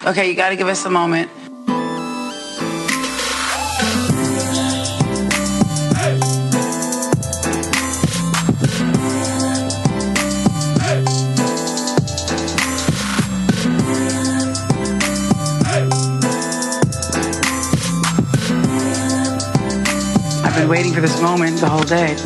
Okay, you got to give us a moment. I've been waiting for this moment the whole day.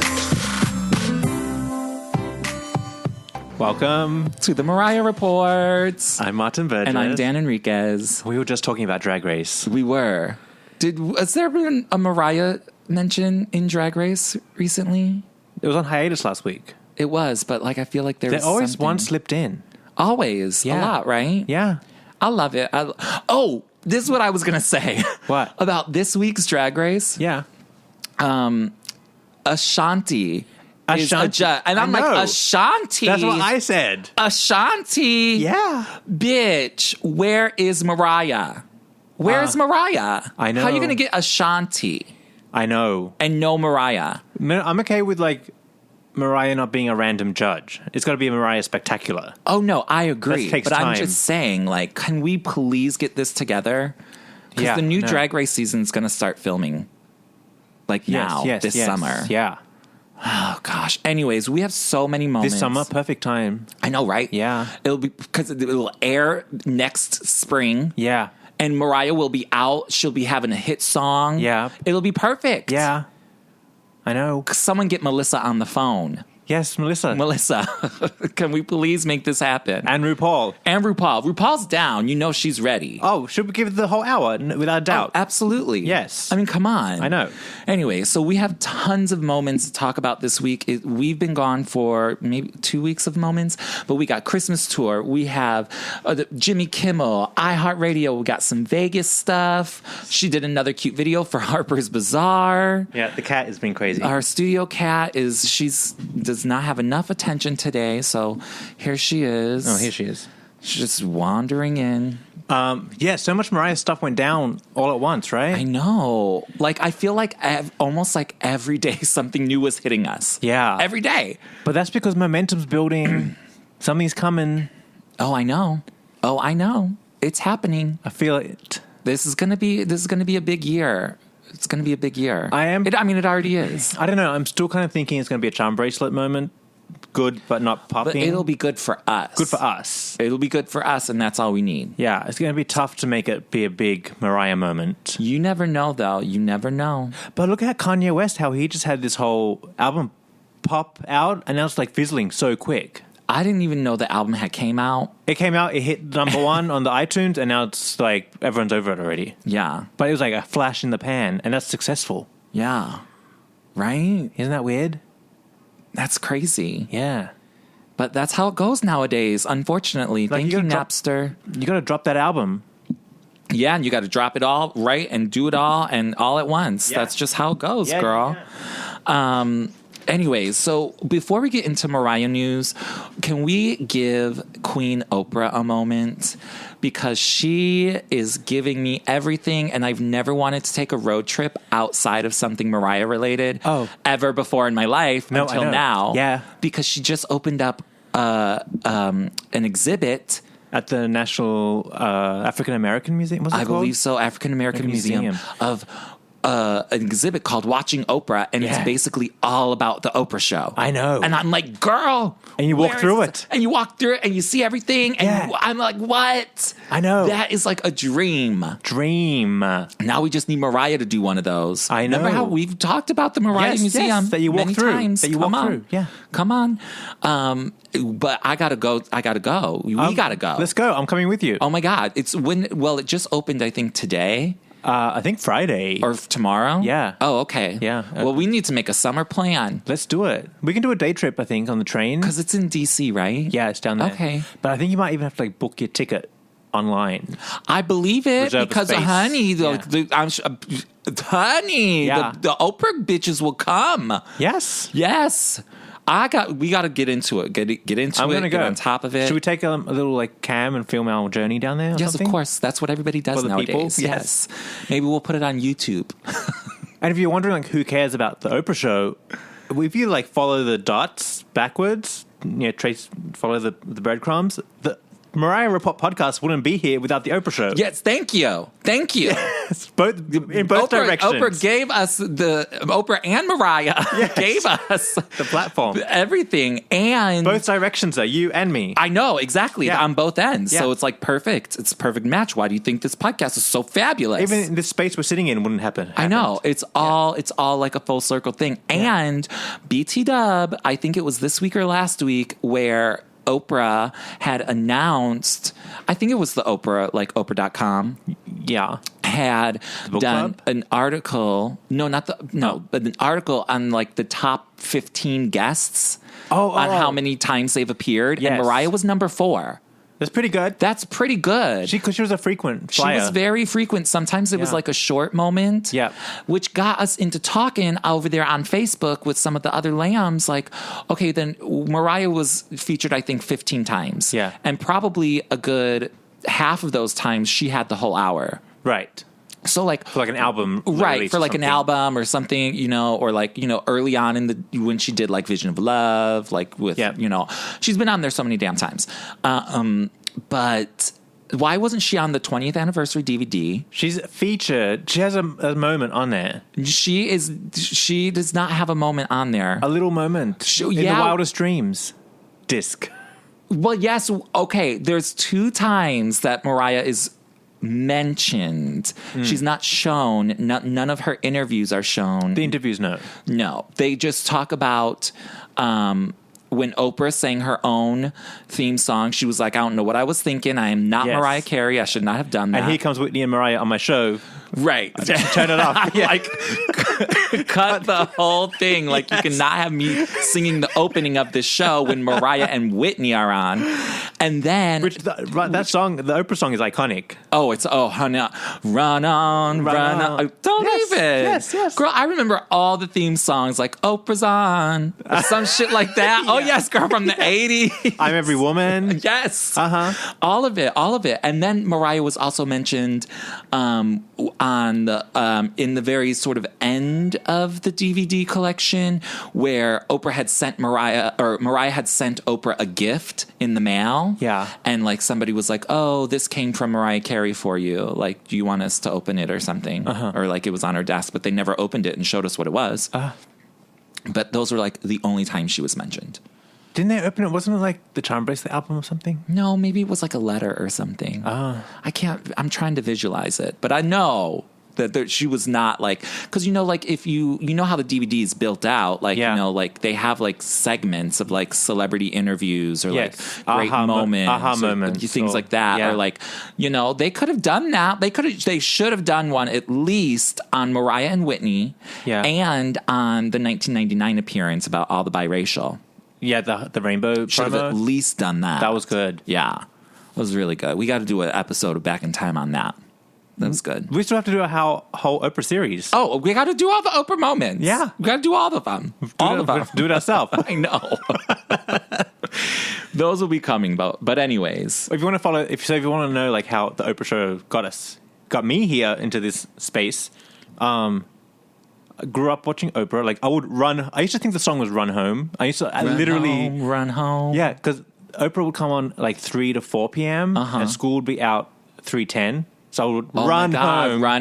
Welcome to the Mariah Report. I'm Martin Burgess. And I'm Dan Enriquez. We were just talking about Drag Race. We were. Has there been a Mariah mention in Drag Race recently? It was on hiatus last week. It was, but I feel like there's always something. one slipped in. Always. Yeah. A lot, right? Yeah. I love it. This is what I was going to say. What? About this week's Drag Race. Yeah. Ashanti. Ashanti. And I'm like, Ashanti. That's what I said. Ashanti. Yeah. Bitch, where is Mariah? Where is Mariah? I know. How are you going to get Ashanti I know. and no Mariah? I'm okay with Mariah not being a random judge. It's got to be a Mariah Spectacular. Oh, no, I agree. That takes but I'm time. just saying, can we please get this together? Because the new Drag Race season is going to start filming this summer. Yeah. Oh, gosh. Anyways, we have so many moments. This summer, perfect time. I know, right? Yeah. It'll be because it will air next spring. Yeah. And Mariah will be out. She'll be having a hit song. Yeah. It'll be perfect. Yeah. I know. Someone get Melissa on the phone. Yes, Melissa. Melissa, can we please make this happen? And RuPaul. And RuPaul. RuPaul's down. You know she's ready. Oh, should we give it the whole hour without a doubt? Oh, absolutely. Yes. I mean, come on. I know. Anyway, so we have tons of moments to talk about this week. We've been gone for maybe 2 weeks of moments, but we got Christmas tour. We have Jimmy Kimmel, iHeartRadio. We got some Vegas stuff. She did another cute video for Harper's Bazaar. Yeah, the cat has been crazy. Our studio cat does not have enough attention today, so here she is. Oh, here she is. She's just wandering in. So much Mariah stuff went down all at once, right? I know. I feel like almost every day something new was hitting us. Yeah. Every day. But that's because momentum's building. Something's coming. Oh, I know. It's happening. I feel it. This is gonna be a big year. It's gonna be a big year. It already is. I don't know. I'm still kind of thinking it's gonna be a charm bracelet moment. Good, but not popping. But it'll be good for us. Good for us. It'll be good for us, and that's all we need. Yeah, it's going to be tough to make it be a big Mariah moment. You never know, though. You never know. But look at Kanye West, how he just had this whole album pop out, and now it's fizzling so quick. I didn't even know the album had came out. It came out, it hit number one on the iTunes, and now it's everyone's over it already. Yeah. But it was a flash in the pan, and that's successful. Yeah. Right? Isn't that weird? That's crazy. Yeah. But that's how it goes nowadays, unfortunately. Thank you, Napster. You got to drop that album. Yeah, and you got to drop it all, right, and do it all, and all at once. Yeah. That's just how it goes, girl. Yeah. Anyways, so before we get into Mariah news, can we give Queen Oprah a moment? Because she is giving me everything, and I've never wanted to take a road trip outside of something Mariah related ever before in my life until now. Yeah. Because she just opened up an exhibit at the National African American Museum. What's it called? I believe so. African American Museum of an exhibit called Watching Oprah, and it's basically all about the Oprah show. I know. And I'm like, girl. And you walk through it. And you walk through it, and you see everything. And I'm like, what? I know. That is like a dream. Now we just need Mariah to do one of those. I know. Remember how we've talked about the Mariah Museum yes, that you walk many through. times? That you Come walk on. through. Yeah. Come on. But I gotta go. We gotta go. Let's go. I'm coming with you. Oh my God. It just opened, I think, today. I think Friday. Or tomorrow? Yeah. Oh, okay. Yeah. Well, we need to make a summer plan. Let's do it. We can do a day trip, I think, on the train. Because it's in D.C., right? Yeah, it's down there. Okay. But I think you might even have to book your ticket online. I believe it because, honey, the Oprah bitches will come. Yes. We got to get into it. Get into it. Get on top of it. Should we take a little cam and film our journey down there? Yes, of course. That's what everybody does nowadays. Yes. Maybe we'll put it on YouTube. And if you're wondering who cares about the Oprah show, if you follow the dots backwards, follow the breadcrumbs, Mariah Report podcast wouldn't be here without the Oprah show. Yes, thank you. both in both directions. Oprah gave us Oprah and Mariah gave us the platform, everything, and both directions are you and me. I know exactly on both ends. Yeah. So it's like perfect. It's a perfect match. Why do you think this podcast is so fabulous? Even in this space we're sitting in wouldn't happen. I know it's all like a full circle thing. Yeah. And BT Dub, I think it was this week or last week where Oprah had announced, I think it was the Oprah, like Oprah.com. Yeah. Had done an article. But an article on like the top 15 guests on how many times they've appeared. Yes. And Mariah was number 4. That's pretty good. That's pretty good. Because she was a frequent flyer. She was very frequent. Sometimes it was like a short moment, which got us into talking over there on Facebook with some of the other lambs. Like, okay, then Mariah was featured, I think, 15 times. Yeah. And probably a good half of those times she had the whole hour. Right. So like for like an album, right? For like an album or something, or like early on in when she did like Vision of Love, like with she's been on there so many damn times. But why wasn't she on the 20th anniversary DVD? She's featured. She has a moment on there. She does not have a moment on there. A little moment in the Wildest Dreams disc. Well, yes. Okay. There's 2 times that Mariah is mentioned. She's not shown. None of her interviews are shown. The interviews, no. They just talk about when Oprah sang her own theme song. She was like, I don't know what I was thinking. I am not Mariah Carey. I should not have done that. And here comes Whitney and Mariah on my show. Right. Turn it off. Like, cut the whole thing. Like, you cannot have me singing the opening of this show when Mariah and Whitney are on. And then... that song, the Oprah song is iconic. Honey, run on. Don't even. Yes. Girl, I remember all the theme songs, like Oprah's on, or some shit like that. Oh, yes, girl, from the 80s. I'm Every Woman. Yes. Uh-huh. All of it. And then Mariah was also mentioned on the in the very sort of end of the DVD collection where Oprah had sent Mariah had sent Oprah a gift in the mail. Yeah. And like somebody was like, oh, this came from Mariah Carey for you. Like, do you want us to open it or something? Uh-huh. Or like it was on her desk, but they never opened it and showed us what it was. But those were like the only times she was mentioned. Didn't they open it? Wasn't it like the Charm Bracelet album or something? No, maybe it was like a letter or something. I'm trying to visualize it, but I know that she was not like, because like if you know how the DVD is built out, like like they have like segments of like celebrity interviews or like great moments, things like that, or like they could have done that. They should have done one at least on Mariah and Whitney, and on the 1999 appearance about all the biracial. Yeah, the rainbow should have at least done that. That was good. Yeah, it was really good. We got to do an episode of Back in Time on that. That was good. We still have to do a whole Oprah series. Oh, we got to do all the Oprah moments. Yeah. We got to do all of them. All of them. Do it ourselves. I know. Those will be coming, but anyways. If you want to follow, if you want to know like how the Oprah show got me here into this space, I grew up watching Oprah. Like I used to think the song was Run Home. Run Home. Yeah, because Oprah would come on like 3 to 4 p.m. and school would be out 3:10. So I would run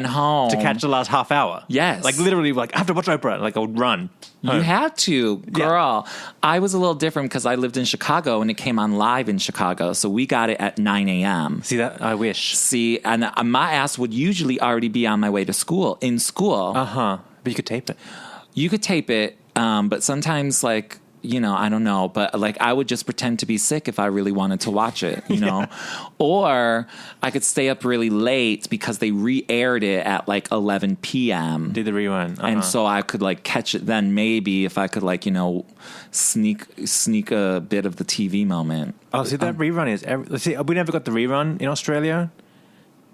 home to catch the last half hour. Yes. Like literally, like I have to watch Oprah. Like I would run home. You had to, girl. Yeah. I was a little different because I lived in Chicago and it came on live in Chicago. So we got it at 9 a.m. See that? I wish. See, and my ass would usually already be on my way to school, in school. Uh-huh. But you could tape it. You could tape it, but sometimes like, I don't know, but like I would just pretend to be sick if I really wanted to watch it, or I could stay up really late because they re-aired it at like 11 p.m. Did the rerun. Uh-huh. And so I could like catch it then maybe if I could like, sneak a bit of the TV moment. Oh, see that rerun is, we never got the rerun in Australia.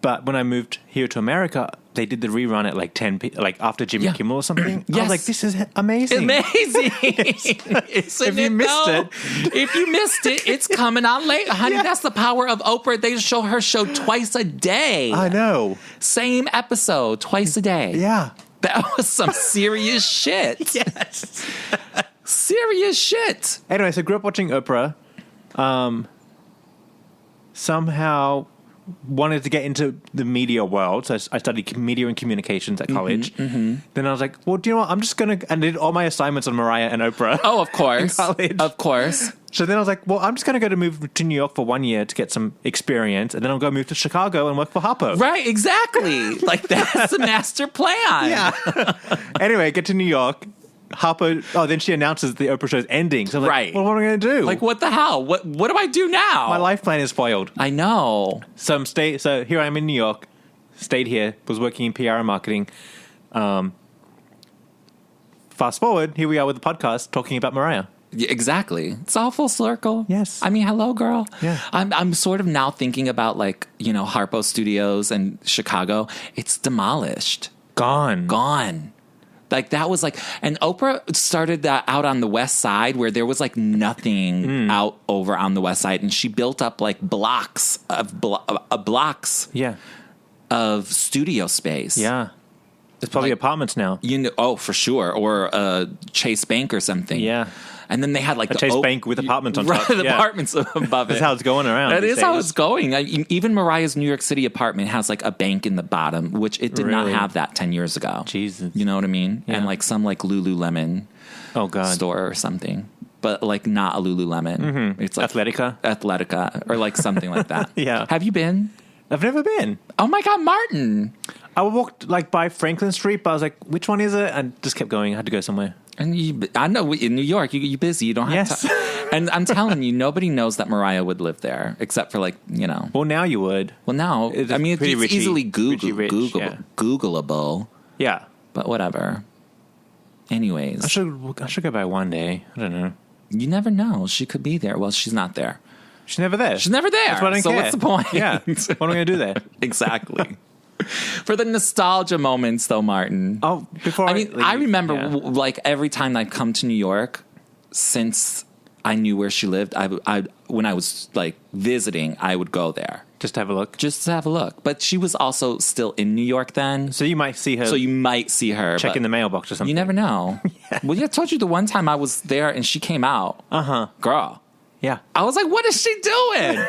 But when I moved here to America, they did the rerun at like 10 like after Jimmy Kimmel or something. Yes. I was like, this is amazing. Amazing. If you missed it, it's coming on late. Honey, that's the power of Oprah. They show her show twice a day. I know. Same episode, twice a day. Yeah. That was some serious shit. Yes. Serious shit. Anyway, so I grew up watching Oprah. somehow wanted to get into the media world. So I studied media and communications at college. Then I was like, well, do you know what? I'm just going to... And I did all my assignments on Mariah and Oprah. Oh, of course. In college. Of course. So then I was like, well, I'm just going to move to New York for 1 year to get some experience. And then I'll go move to Chicago and work for Harper. Right, exactly. Like, that's the master plan. Yeah. Anyway, get to New York. Harper, then she announces the Oprah show's ending. So I'm like, Right. well, what am I going to do? Like, what the hell? What do I do now? My life plan is spoiled. I know. So here I am in New York, stayed here, was working in PR and marketing. Fast forward, here we are with the podcast talking about Mariah. Yeah, exactly. It's all full circle. Yes. I mean, hello, girl. Yeah. I'm sort of now thinking about, like, Harpo Studios and Chicago. It's demolished. Gone. Like, that was like, and Oprah started that out on the West Side where there was like nothing out over on the West Side, and she built up like blocks Yeah. of studio space. Yeah. There's probably apartments now. Oh, for sure, or a Chase Bank or something. Yeah. And then they had like A Chase Bank with apartments on top. The apartments above it. That's how it's going around. That these is how days. it's going. Even Mariah's New York City apartment has like a bank in the bottom, which it did not Really? have that 10 years ago. Jesus. You know what I mean? Yeah. And like some like Lululemon store or something. But like not a Lululemon. Mm-hmm. It's like Athletica or like something like that. Yeah. Have you been? I've never been. Oh my God, Martin. I walked like by Franklin Street, but I was like, which one is it? And just kept going. I had to go somewhere. And I know in New York, you're busy. You don't have Yes. And I'm telling you, nobody knows that Mariah would live there, except for like, Well, now you would. Well, now, It's I mean, it's pretty richy, easily richy rich, yeah. Googleable, Yeah. but whatever. Anyways, I should go by one day. I don't know. you never know. She could be there. Well, she's not there. She's never there. She's never there. That's why I don't So care. what's the point? Yeah. What am I going to do there? Exactly. For the nostalgia moments, though, Martin. Oh, before I mean, I remember yeah. like every time I'd come to New York, since I knew where she lived, I when I was like visiting, I would go there Just to have a look. just to have a look. But she was also still in New York then, So you might see her so you might see her check but in the mailbox or something. You never know. Well, yeah, I told you the one time I was there and she came out. Girl. Yeah. I was like, what is she doing?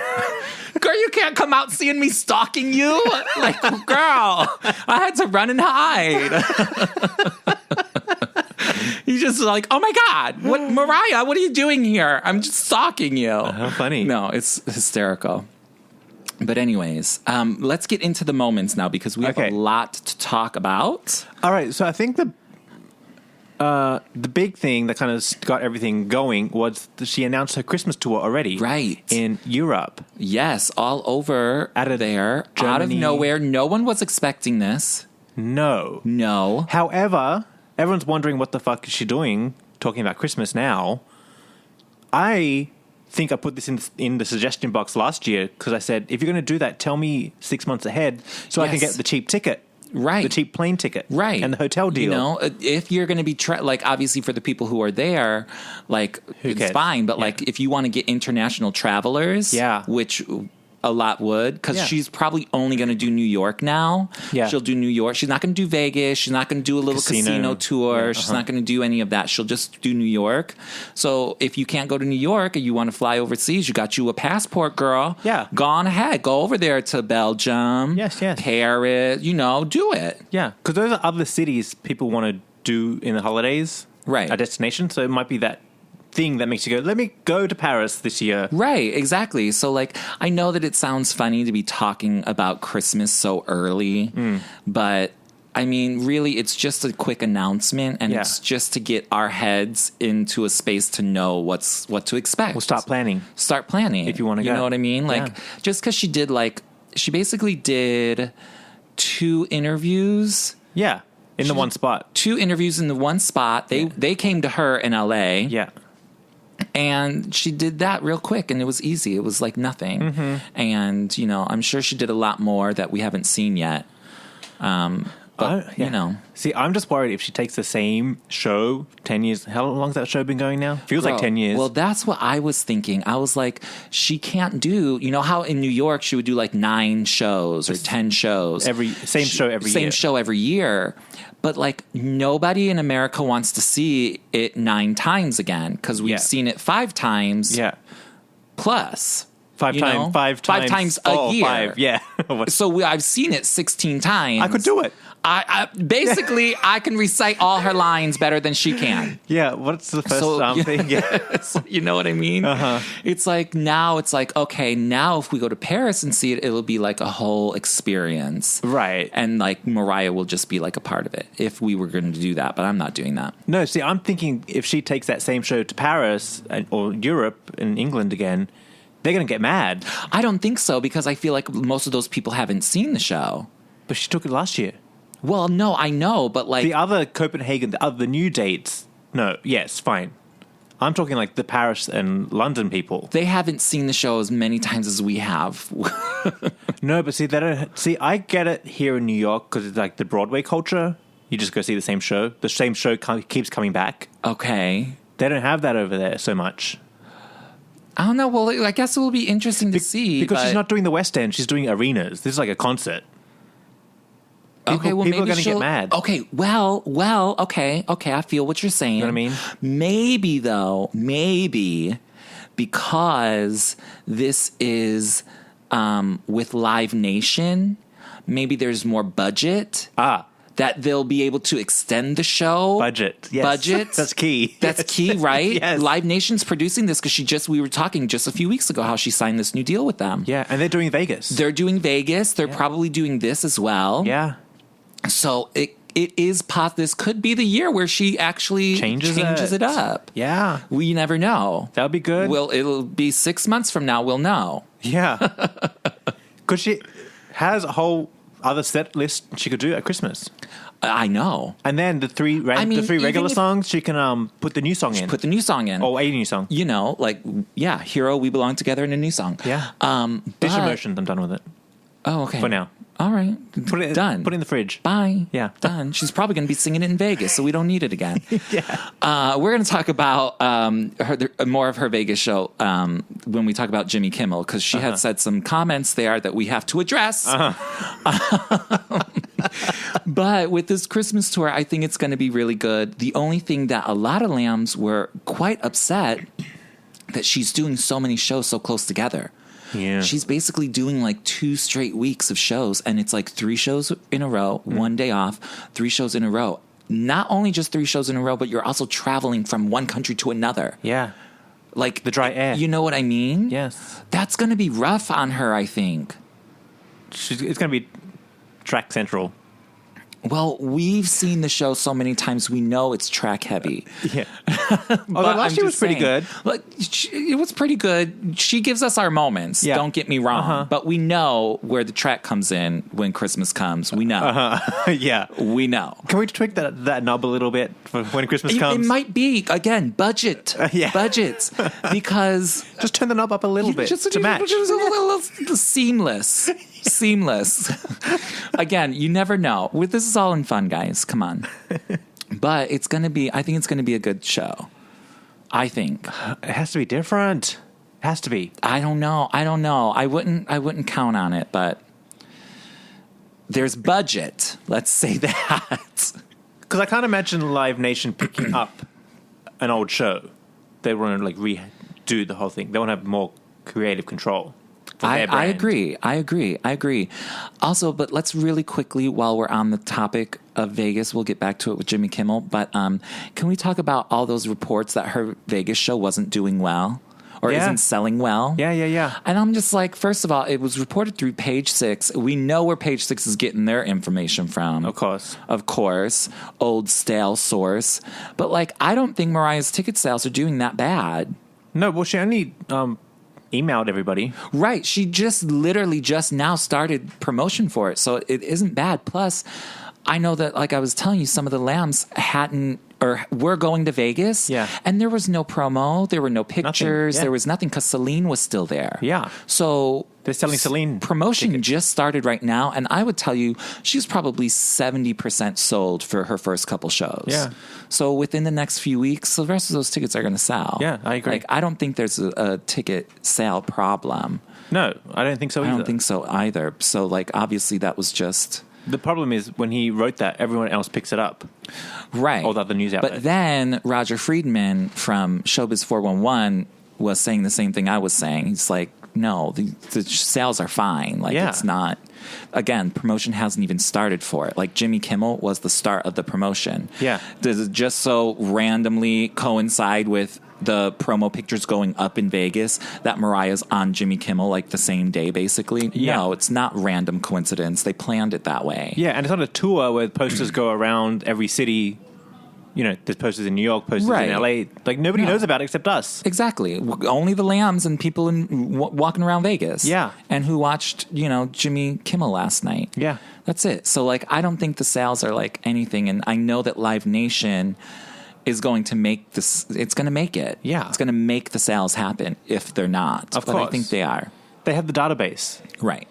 Girl, you can't come out seeing me stalking you. Like, girl, I had to run and hide. You just like, oh my God, Mariah, what are you doing here? I'm just stalking you. How funny. No, it's hysterical. But anyways, let's get into the moments now because we have a lot to talk about. All right. So I think the big thing that kind of got everything going was that she announced her Christmas tour already. Right. In Europe. Yes, all over Out of there, Germany. out of nowhere. No one was expecting this. No. However, everyone's wondering what the fuck is she doing talking about Christmas now. I think I put this in the suggestion box last year because I said, if you're going to do that, tell me 6 months ahead so I can get the cheap ticket. Right. The cheap plane ticket. Right. And the hotel deal. You know, if you're going to be, like, obviously for the people who are there, like, it's cares? fine. But, like, if you want to get international travelers, which a lot would, because she's probably only going to do New York now. Yeah. She'll do New York. She's not going to do Vegas. She's not going to do a little casino tour. Yeah, She's not going to do any of that. She'll just do New York. So if you can't go to New York and you want to fly overseas, you got you a passport, girl. Yeah. Go on ahead. Go over there to Belgium. Yes. Paris. Do it. Yeah. Because those are other cities people want to do in the holidays. Right. A destination. So it might be that thing that makes you go, let me go to Paris this year. Right, exactly. So, like, I know that it sounds funny to be talking about Christmas so early, but I mean, really, it's just a quick announcement, and it's just to get our heads into a space to know what to expect. We'll start planning. If you want to go. You know what I mean? Like, just because she basically did 2 interviews. Yeah, in the one spot. 2 interviews in the one spot. They came to her in L.A. Yeah. And she did that real quick, and it was easy. It was like nothing. Mm-hmm. And, I'm sure she did a lot more that we haven't seen yet. See, I'm just worried if she takes the same show 10 years. How long's that show been going now? Feels like 10 years. Well, that's what I was thinking. I was like, she can't do, how in New York she would do like 9 shows or 10 shows. Same show every year. But like nobody in America wants to see it 9 times again because we've seen it 5 times. Yeah. Plus Five times a year. 5, yeah. So I've seen it 16 times. I could do it. I basically I can recite all her lines better than she can. Yeah, what's the first thing? Yeah. So, you know what I mean? It's like now it's like, okay, now if we go to Paris and see it, it'll be like a whole experience. Right. And like Mariah will just be like a part of it if we were going to do that, but I'm not doing that. No, see, I'm thinking if she takes that same show to Paris or Europe and England again, they're going to get mad. I don't think so, because I feel like most of those people haven't seen the show. But she took it last year. Well, no, I know, but like... The other Copenhagen, the new dates, no, yes, fine. I'm talking like the Paris and London people. They haven't seen the show as many times as we have. No, but see, they don't... See, I get it here in New York because it's like the Broadway culture. You just go see the same show. The same show keeps coming back. Okay. They don't have that over there so much. I don't know. Well, I guess it will be interesting to see. Because she's not doing the West End. She's doing arenas. This is like a concert. People are going to get mad. Okay, well, okay, I feel what you're saying. You know what I mean? Maybe, because this is with Live Nation, maybe there's more budget. That they'll be able to extend the show. Budget. Yes. Budget. That's key. That's key, right? Yes. Live Nation's producing this because we were talking just a few weeks ago how she signed this new deal with them. Yeah, and they're doing Vegas. They're doing Vegas. They're probably doing this as well. Yeah. So it is this could be the year where she actually changes it up. Yeah. We never know. That'll be good. It'll be 6 months from now. We'll know. Yeah. Because she has a whole other set list she could do at Christmas. I know. And then the three regular songs, she can put the new song in. Put the new song in. Or a new song. You know, like, yeah, Hero, We Belong Together, and a new song. Yeah. Dish Emotions, I'm done with it. Oh, okay. For now. All right. Done. Put it in the fridge. Bye. Yeah. Done. She's probably going to be singing it in Vegas, so we don't need it again. Yeah. We're going to talk about more of her Vegas show when we talk about Jimmy Kimmel, because she had said some comments there that we have to address. But with this Christmas tour, I think it's going to be really good. The only thing that a lot of lambs were quite upset that she's doing so many shows so close together. Yeah. She's basically doing like 2 straight weeks of shows, and it's like 3 shows in a row, 1 day off, 3 shows in a row. Not only just 3 shows in a row, but you're also traveling from one country to another. Yeah. Like the dry air. You know what I mean? Yes. That's going to be rough on her, I think. It's going to be track central. Well, we've seen the show so many times, we know it's track heavy. Yeah. Although last year was pretty good. Like, it was pretty good. She gives us our moments, don't get me wrong. But we know where the track comes in when Christmas comes. We know. Yeah. We know. Can we tweak that knob a little bit for when Christmas comes? It might be, again, budget. Yeah. Budgets. Because... Just turn the knob up a little bit to match. Just a little seamless. Seamless. Again, you never know. This is all in fun, guys. Come on. But I think it's going to be a good show. I think. It has to be different. It has to be. I don't know. I wouldn't count on it, but there's budget. Let's say that. Because I can't imagine Live Nation picking up an old show. They want to like redo the whole thing. They want to have more creative control. I agree. Also, but let's really quickly, while we're on the topic of Vegas, we'll get back to it with Jimmy Kimmel, but can we talk about all those reports that her Vegas show wasn't doing well or isn't selling well? Yeah. And I'm just like, first of all, it was reported through Page Six. We know where Page Six is getting their information from. Of course. Old stale source. But like, I don't think Mariah's ticket sales are doing that bad. No, well, she only... emailed everybody. Right. She literally just now started promotion for it. So it isn't bad. Plus, I know that, like I was telling you, some of the lambs were going to Vegas. Yeah. And there was no promo. There were no pictures. Nothing. Yeah. There was nothing because Celine was still there. Yeah. So they're selling Celine promotion tickets. just started right now. And I would tell you, she's probably 70% sold for her first couple shows. Yeah. So within the next few weeks, the rest of those tickets are going to sell. Yeah, I agree. Like, I don't think there's a ticket sale problem. No, I don't think so either. I don't think so either. So, like, obviously that was just... The problem is when he wrote that, everyone else picks it up. Right. All the other news outlets. But then Roger Friedman from Showbiz 411 was saying the same thing I was saying. He's like, no, the sales are fine. Like, it's not. Again, promotion hasn't even started for it. Like, Jimmy Kimmel was the start of the promotion. Yeah. Does it just so randomly coincide with the promo pictures going up in Vegas that Mariah's on Jimmy Kimmel like the same day, basically? Yeah. No, it's not random coincidence. They planned it that way. Yeah, and it's not a tour where posters go around every city. You know, there's posters in New York, posters in LA. Like, nobody knows about it except us. Exactly. Only the lambs and people walking around Vegas. Yeah. And who watched, Jimmy Kimmel last night. Yeah. That's it. So, like, I don't think the sales are like anything. And I know that Live Nation is going to make this. It's going to make it. Yeah. It's going to make the sales happen if they're not. Of but course. I think they are. They have the database. Right.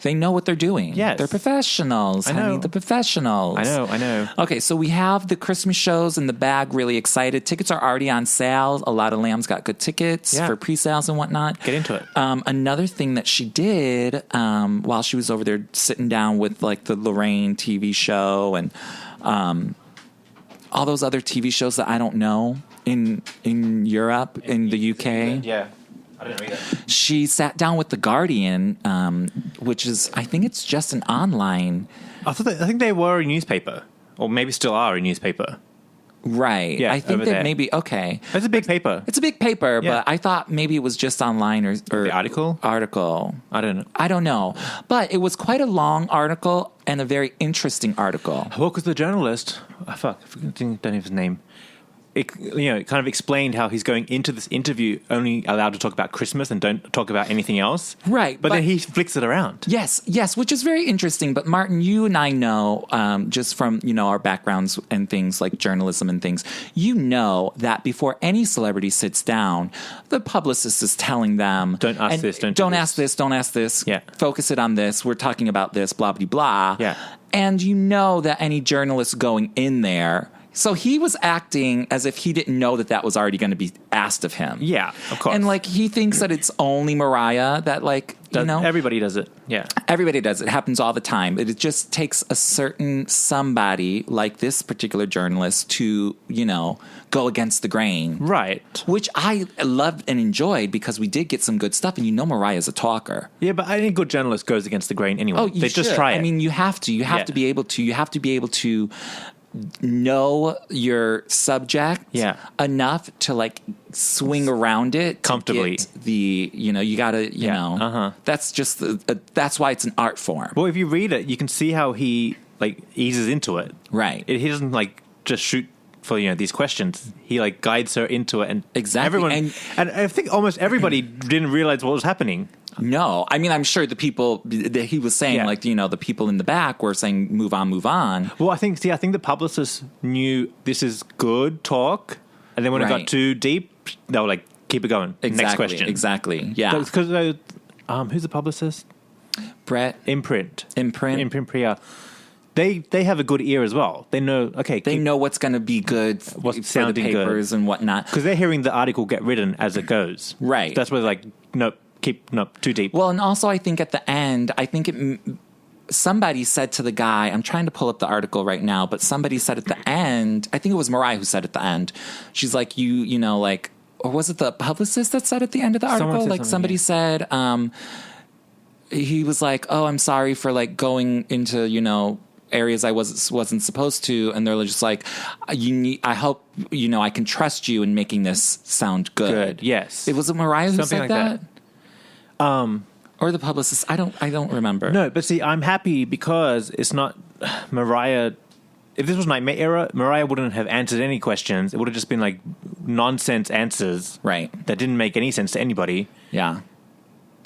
They know what they're doing. Yes. They're professionals. I know. Honey, the professionals. I know. Okay, so we have the Christmas shows in the bag. Really excited. Tickets are already on sale. A lot of lambs got good tickets for pre-sales and whatnot. Get into it. Another thing that she did while she was over there sitting down with like the Lorraine TV show and all those other TV shows that I don't know in Europe, in the UK. Yeah. I didn't read it. She sat down with The Guardian, which is, I think it's just an online. I think they were a newspaper, or maybe still are a newspaper. Right. Yeah, I think over that there. maybe, okay. It's a big paper. It's a big paper, Yeah. but I thought maybe it was just online or The article? Article. I don't know. I don't know. But it was quite a long article and a very interesting article. Well, because the journalist, I don't know his name. It kind of explained how he's going into this interview only allowed to talk about Christmas and don't talk about anything else. Right. But then he flicks it around. Yes, which is very interesting. But Martin, you and I know, just from, our backgrounds and things like journalism and things, that before any celebrity sits down, the publicist is telling them, Don't ask this, don't ask this, don't ask this. Yeah. Focus it on this. We're talking about this, blah, blah, blah. Yeah. And that any journalist going in there. So he was acting as if he didn't know that was already going to be asked of him. Yeah, of course. And like he thinks that it's only Mariah that everybody does it. Yeah. Everybody does it. It happens all the time. It just takes a certain somebody like this particular journalist to, go against the grain. Right. Which I loved and enjoyed because we did get some good stuff. And Mariah's a talker. Yeah, but I think a good journalist goes against the grain anyway. Oh, they just try it. I mean, you have to. You have to be able to. You have to be able to know your subject enough to like swing around it comfortably. You gotta that's just that's why it's an art form. Well, if you read it, you can see how he like eases into it. Right. He doesn't like just shoot for these questions. He like guides her into it, and exactly. And I think almost everybody didn't realize what was happening. No, I mean, I'm sure the people that he was saying, the people in the back were saying, move on. Well, I think the publicists knew this is good talk. And then when it got too deep, they were like, keep it going. Exactly, next question. Exactly. Yeah. Because who's the publicist? Brett. Imprint Priya. They have a good ear as well. They know, they know what's going to be good what's for sounding the papers good. And whatnot. Because they're hearing the article get written as it goes. Right. That's where they're like, nope, too deep. Well, and also I think at the end, somebody said to the guy, I'm trying to pull up the article right now, but somebody said at the end, I think it was Mariah who said at the end, she's like, or was it the publicist that said at the end of the article? Like somebody said, he was like, oh, I'm sorry for like going into, areas I wasn't supposed to, and they're just like, I hope I can trust you in making this sound good. Yes, it was Mariah who something said like that. Or the publicist. I don't remember. No, but see, I'm happy because it's not Mariah. If this was Nightmare era, Mariah wouldn't have answered any questions. It would have just been like nonsense answers, right? That didn't make any sense to anybody. Yeah.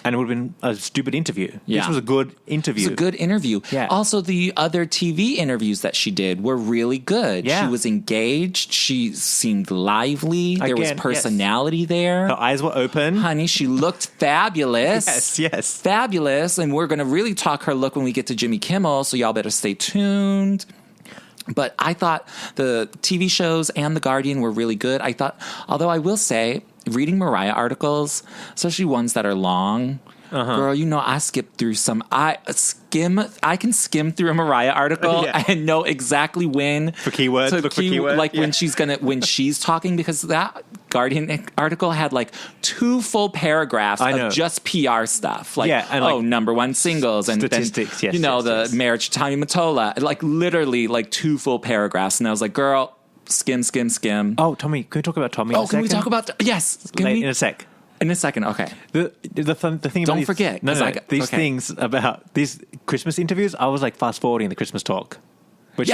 And it would have been a stupid interview. Yeah. This was a good interview. It was a good interview. Yeah. Also, the other TV interviews that she did were really good. Yeah. She was engaged. She seemed lively. There was Again, personality there. Her eyes were open. Honey, she looked fabulous. Yes. Fabulous. And we're going to really talk her look when we get to Jimmy Kimmel, so y'all better stay tuned. But I thought the TV shows and The Guardian were really good. I thought, although I will say, reading Mariah articles, especially ones that are long, girl, I skip through some. I can skim through a Mariah article and know exactly when for keywords. like when she's talking, because that Guardian article had like 2 full paragraphs of just PR stuff. Like, number 1 singles and statistics, then, the marriage to Tommy Mottola. Like literally like 2 full paragraphs. And I was like, girl, skim. Oh, Tommy, can we talk about Tommy in a second? Can we talk about... Yes. In a sec. In a second, okay. The thing about Don't forget. These things about these Christmas interviews, I was like fast forwarding the Christmas talk.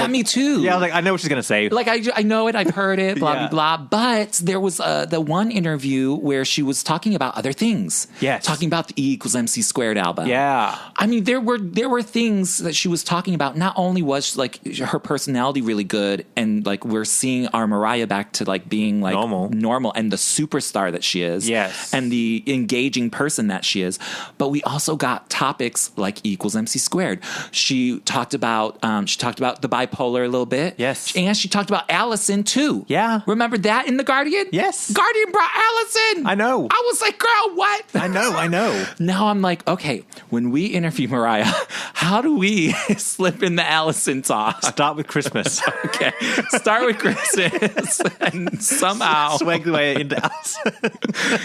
Me too. Yeah, I was like, I know what she's going to say. Like, I know it, I've heard it, blah, blah, blah. But there was the one interview where she was talking about other things. Yes. Talking about the E=MC² album. Yeah. I mean, there were things that she was talking about. Not only was, like, her personality really good, and, like, we're seeing our Mariah back to, like, being, like, normal and the superstar that she is. Yes. And the engaging person that she is. But we also got topics like E=MC². She talked about the bipolar a little bit. Yes. And she talked about Allison too. Yeah. Remember that in The Guardian? Yes. Guardian brought Allison. I know. I was like, girl, what? I know. Now I'm like, okay, when we interview Mariah, how do we slip in the Allison talk? Start with Christmas. Okay. Start with Christmas and somehow swag the way into Allison.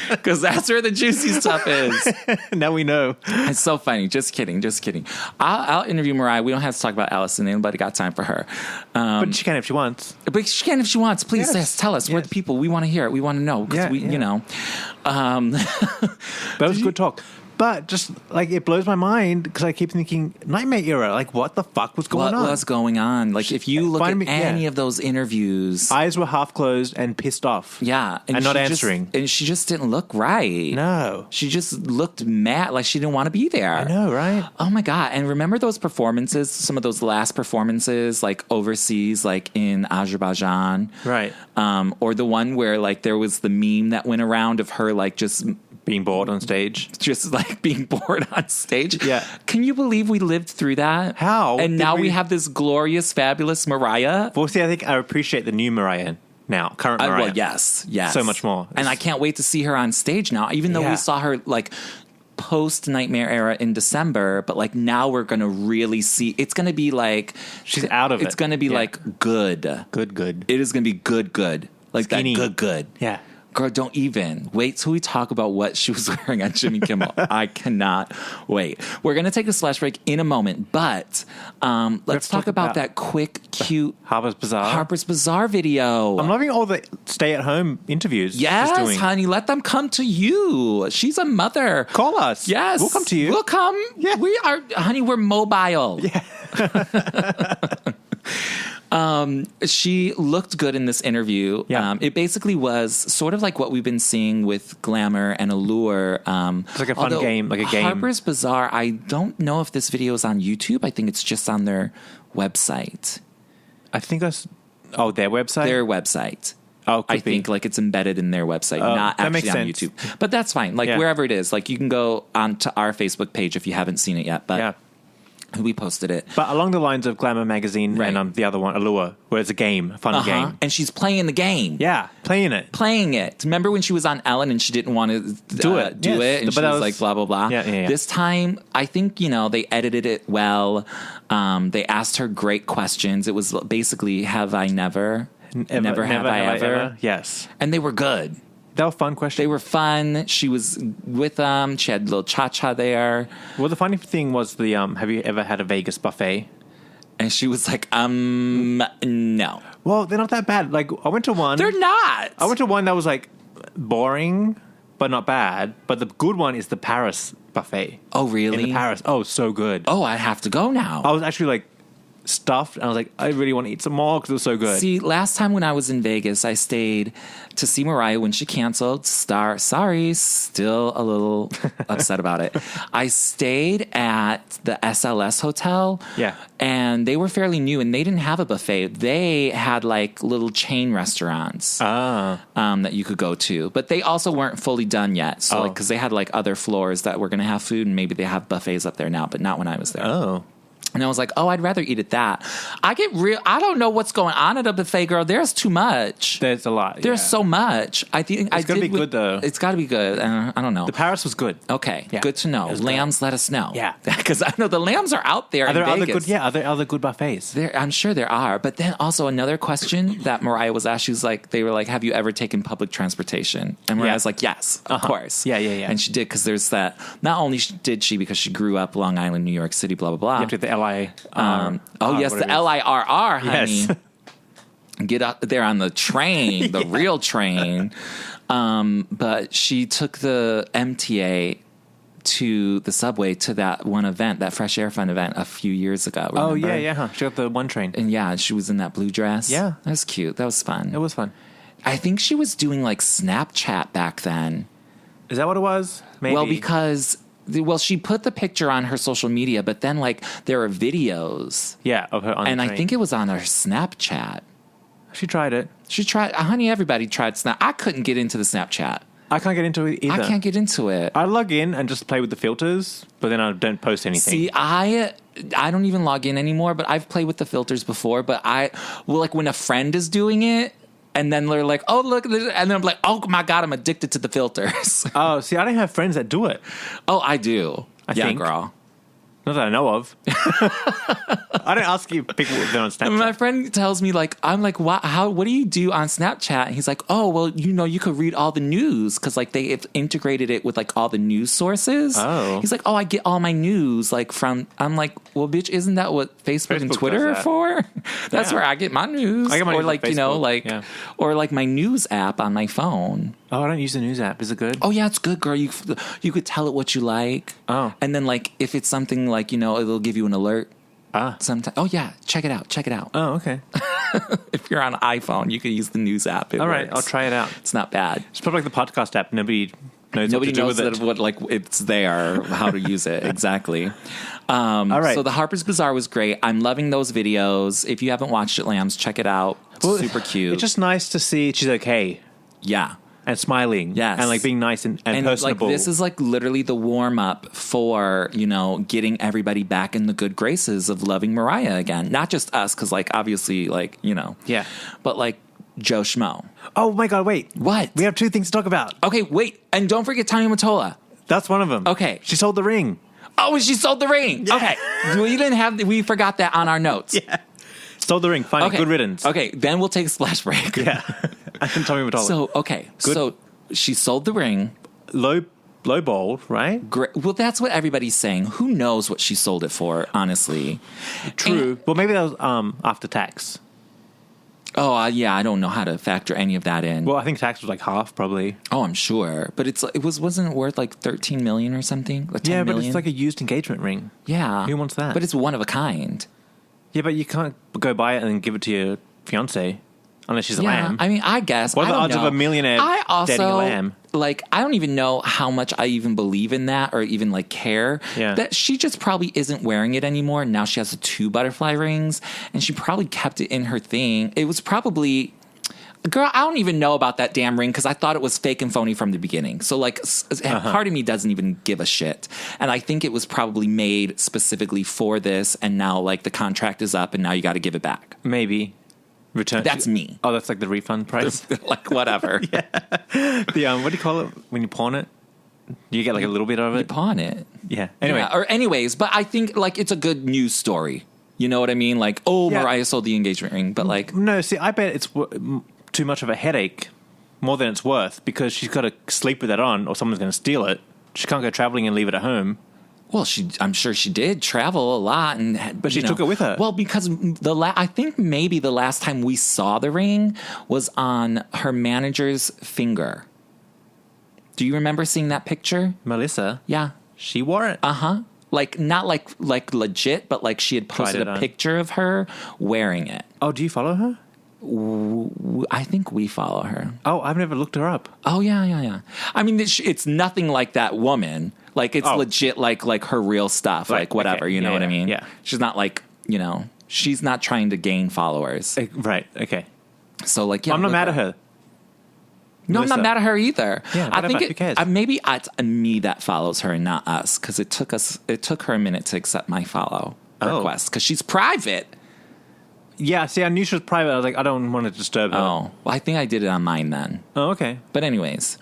Because that's where the juicy stuff is. Now we know. It's so funny. Just kidding. I'll interview Mariah. We don't have to talk about Allison. Nobody got time for her. But she can if she wants. Please, yes, tell us. We're the people. We want to hear it. We want to know. Because you know. That was good talk. But just like it blows my mind because I keep thinking Nightmare Era. Like, what the fuck was going on? What was going on? Like, if you look at any of those interviews, eyes were half closed and pissed off. Yeah, and not answering. And she just didn't look right. No, she just looked mad, like she didn't want to be there. I know, right? Oh my god! And remember those performances? Some of those last performances, like overseas, like in Azerbaijan, right? Or the one where like there was the meme that went around of her like just being bored on stage. Just like being bored on stage. Yeah. Can you believe we lived through that? How? And now we have this glorious, fabulous Mariah. Well, see, I think I appreciate the new Mariah now. Current Mariah. Well, yes. So much more. And I can't wait to see her on stage now, even though we saw her like post Nightmare Era in December, but like now we're going to really see, it's going to be like, she's out of it. It's going to be like good. It is going to be good. Like skinny. That good. Yeah. Girl, don't even. Wait till we talk about what she was wearing on Jimmy Kimmel. I cannot wait. We're going to take a splash break in a moment, but let's talk about that quick, cute Harper's Bazaar video. I'm loving all the stay-at-home interviews yes, she's doing. Honey, let them come to you. She's a mother. Call us. Yes. We'll come to you. We'll come. Yeah. We are, honey, we're mobile. Yeah. She looked good in this interview. Yeah. It basically was sort of like what we've been seeing with Glamour and Allure. It's like a fun game, like a game. Harper's Bazaar, I don't know if this video is on YouTube. I think it's just on their website. I think that's... Oh, their website? Their website. Oh, I think like it's embedded in their website, not actually on YouTube. But that's fine. Like wherever it is, like you can go onto our Facebook page if you haven't seen it yet. But we posted it. But along the lines of Glamour magazine and the other one, Allure, where it's a game, a fun game. And she's playing the game. Yeah, playing it. Remember when she was on Ellen and she didn't want to do it? And she was like, blah, blah, blah. Yeah. This time, I think, they edited it well. They asked her great questions. It was basically, have I never? Never have I ever? Yes. And they were good. They were fun questions. They were fun. She was with them. She had a little cha-cha there. Well, the funny thing was the have you ever had a Vegas buffet? And she was like, no. Well, they're not that bad. Like, I went to one. They're not. I went to one that was like boring, but not bad. But the good one is the Paris buffet. Oh, really? In the Paris. Oh, so good. Oh, I have to go now. I was actually like stuffed, and I was like, I really want to eat some more because it was so good. See, last time when I was in Vegas, I stayed to see Mariah when she canceled. Sorry, still a little upset about it. I stayed at the SLS hotel. Yeah. And they were fairly new, and they didn't have a buffet. They had like little chain restaurants that you could go to, but they also weren't fully done yet. So like, because they had like other floors that were going to have food, and maybe they have buffets up there now, but not when I was there. Oh. And I was like, oh, I'd rather eat at that. I don't know what's going on at a buffet, girl. There's too much. There's a lot. There's so much. I think it's got to be good, though. It's got to be good. I don't know. The Paris was good. Okay, yeah. Good to know. Lambs, let us know. Yeah. Because I know the lambs are out there in Vegas. Are there other good buffets? I'm sure there are. But then also another question that Mariah was asked, they were like, have you ever taken public transportation? And Mariah was like, yes, of course. Yeah. And she did, because there's that. Not only did she, because she grew up Long Island, New York City, blah, blah, blah. You have to get the LIRR, the LIRR, honey. Yes. Get up there on the train, the real train. But she took the MTA to the subway to that one event, that Fresh Air Fund event a few years ago. Remember? Oh, yeah. Huh? She got the one train. And she was in that blue dress. Yeah. That was cute. That was fun. It was fun. I think she was doing like Snapchat back then. Is that what it was? Maybe. Well, because... she put the picture on her social media, but then like there are videos. Yeah, of her on the train. I think it was on her Snapchat. She tried it. Honey, everybody tried Snap. I couldn't get into the Snapchat. I can't get into it either. I can't get into it. I log in and just play with the filters, but then I don't post anything. See, I don't even log in anymore, but I've played with the filters before. But like when a friend is doing it, and then they're like, oh, look, and then I'm like, oh my God, I'm addicted to the filters. Oh, see, I don't have friends that do it. Oh, I do. I think. Girl. Not that I know of. I don't ask you people if they're on Snapchat. My friend tells me, like, I'm like, what do you do on Snapchat? And he's like, oh, well, you could read all the news, because like they've integrated it with like all the news sources. Oh. He's like, oh, I get all my news like from. I'm like, well, bitch, isn't that what Facebook and Twitter are for? That's where I get my news. I get my news or like on Facebook. Or like my news app on my phone. Oh, I don't use the news app. Is it good? Oh, yeah, it's good, girl. You could tell it what you like. Oh. And then, like, if it's something like, it'll give you an alert. Sometimes. Oh, yeah. Check it out. Oh, okay. If you're on iPhone, you can use the news app. All right, I'll try it out. It's not bad. It's probably like the podcast app. Nobody knows what to do with it. It's there, how to use it. Exactly. All right. So the Harper's Bazaar was great. I'm loving those videos. If you haven't watched it, Lambs, check it out. It's super cute. It's just nice to see she's okay. Yeah. And smiling. Yes. And like being nice and personable. Like this is like literally the warm up for, getting everybody back in the good graces of loving Mariah again. Not just us, because like obviously like, Yeah. But like Joe Schmo. Oh my God, wait. What? We have two things to talk about. Okay, wait. And don't forget Tanya Mottola. That's one of them. Okay. She sold the ring. Oh, she sold the ring. Yeah. Okay. We forgot that on our notes. Yeah. Sold the ring. Fine. Okay. Good riddance. Okay. Then we'll take a splash break. Yeah. I can tell me Mottola. So, okay. Good. So she sold the ring. Low ball, right? Great. Well, that's what everybody's saying. Who knows what she sold it for, honestly. True. Well, maybe that was after tax. Oh, yeah. I don't know how to factor any of that in. Well, I think tax was like half, probably. Oh, I'm sure. But wasn't it worth like 13 million or something? Like 10 yeah, but million? it's like a used engagement ring. Yeah. Who wants that? But it's one of a kind. Yeah, but you can't go buy it and then give it to your fiance unless she's a lamb. I mean, I guess. What are the I odds don't know. of a millionaire dating a lamb? Like, I don't even know how much I even believe in that or even like care. Yeah. That she just probably isn't wearing it anymore. Now she has the 2 butterfly rings, and she probably kept it in her thing. It was probably. Girl, I don't even know about that damn ring because I thought it was fake and phony from the beginning. So, like, part of me doesn't even give a shit. And I think it was probably made specifically for this, and now, like, the contract is up, and now you got to give it back. Maybe. Return. That's me. Oh, that's like the refund price? Like, whatever. Yeah. What do you call it when you pawn it? Do you get, like, a little bit of it? You pawn it. Yeah. Anyway. Yeah, or anyways, but I think, like, it's a good news story. You know what I mean? Like, Mariah sold the engagement ring, but, like... No, see, I bet it's... too much of a headache, more than it's worth, because she's got to sleep with that on or someone's going to steal it. She can't go traveling and leave it at home. Well, I'm sure she did travel a lot, but she took it with her. Well, because I think maybe the last time we saw the ring was on her manager's finger. Do you remember seeing that picture? Melissa? Yeah. She wore it. Uh-huh. Like, not like legit, but like she had posted a picture of her wearing it. Oh, do you follow her? I think we follow her. Oh, I've never looked her up. Oh, yeah. I mean, it's nothing like that woman. Like, it's legit like her real stuff. Right. Like, whatever, okay. you know what I mean? Yeah. She's not like, she's not trying to gain followers. Right, okay. So, like, yeah. I'm not mad at her. No, Melissa. I'm not mad at her either. Yeah, I think who cares? Maybe it's me that follows her and not us, because it took her a minute to accept my follow. request because she's private. Yeah, see, I knew she was private. I was like, I don't want to disturb her. Oh, well, I think I did it on mine then. Oh, okay. But anyways,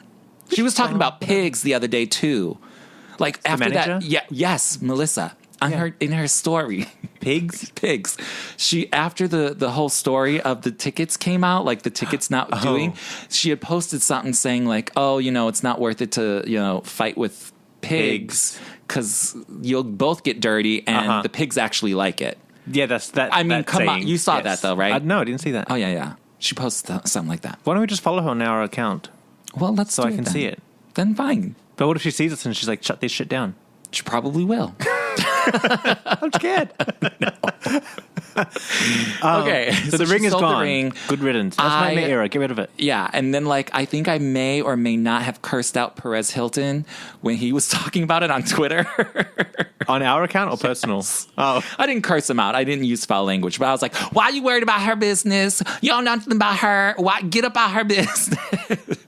she was talking about pigs the other day too. Like after that, yes, Melissa in her story, pigs. She after the whole story of the tickets came out, like the tickets not doing, she had posted something saying like, oh, it's not worth it to fight with pigs because you'll both get dirty and the pigs actually like it. Yeah, that's that. I mean, that come saying. on, you saw that though, right? No, I didn't see that. Oh yeah. She posted something like that. Why don't we just follow her on our account? Well, let's so do I can see it. Then fine. But what if she sees us and she's like, shut this shit down? She probably will. I'm scared. Okay, so the ring is gone. Ring. Good riddance. That's my era. Get rid of it. Yeah, and then I think I may or may not have cursed out Perez Hilton when he was talking about it on Twitter. On our account or personal? Oh, I didn't curse him out. I didn't use foul language, but I was like, "Why are you worried about her business? You don't know nothing about her. Why get up out her business?"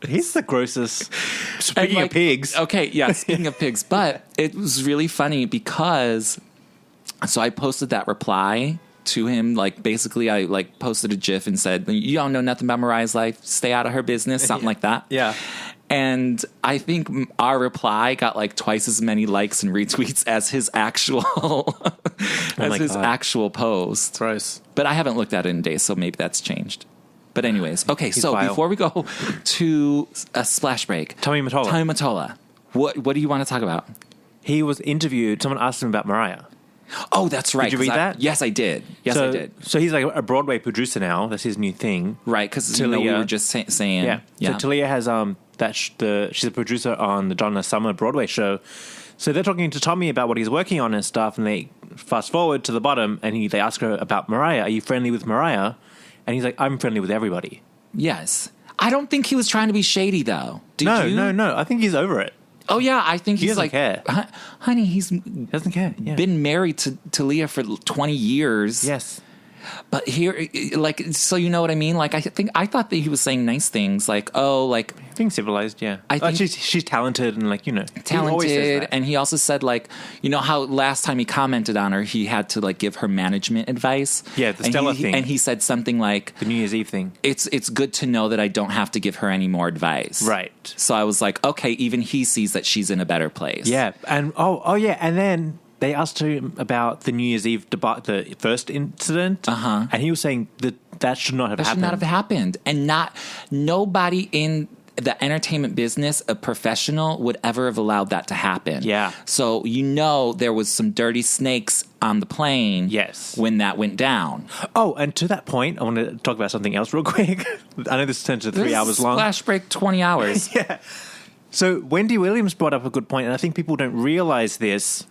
He's the grossest. Speaking of pigs. Okay, yeah, speaking of pigs. But it was really funny because so I posted that reply to him. Like, basically, I posted a GIF and said, "You don't know nothing about Mariah's life. Stay out of her business." Something like that. Yeah. And I think our reply got twice as many likes and retweets as his actual actual post. Gross. But I haven't looked at it in days, so maybe that's changed. But anyways, okay. So vile. before we go to a splash break, Tommy Mottola. What do you want to talk about? He was interviewed. Someone asked him about Mariah. Oh, that's right. Did you read that? Yes, I did. I did. So he's like a Broadway producer now. That's his new thing. Right, because we were just saying. Yeah. So Talia has she's a producer on the Donna Summer Broadway show. So they're talking to Tommy about what he's working on and stuff, and they fast forward to the bottom, and they ask her about Mariah. Are you friendly with Mariah? And he's like, I'm friendly with everybody. Yes. I don't think he was trying to be shady, though. No. I think he's over it. Oh, yeah. I think he he's doesn't care. Honey, he doesn't care. Yeah. Been married to Talia for 20 years. Yes. But here, so you know what I mean? I thought that he was saying nice things, being civilized, yeah. I think she's talented and talented, and he also said how last time he commented on her, he had to give her management advice. Yeah, the Stella thing, and he said something like the New Year's Eve thing. It's good to know that I don't have to give her any more advice. Right. So I was like, okay, even he sees that she's in a better place. Yeah, and yeah, and then they asked him about the New Year's Eve the first incident, and he was saying that should not have happened. That should not have happened, and nobody in the entertainment business, a professional, would ever have allowed that to happen. Yeah. So there was some dirty snakes on the plane. Yes. When that went down. Oh, and to that point, I want to talk about something else real quick. I know this turns to 3 hours long. Flash break, 20 hours. Yeah. So Wendy Williams brought up a good point, and I think people don't realize this.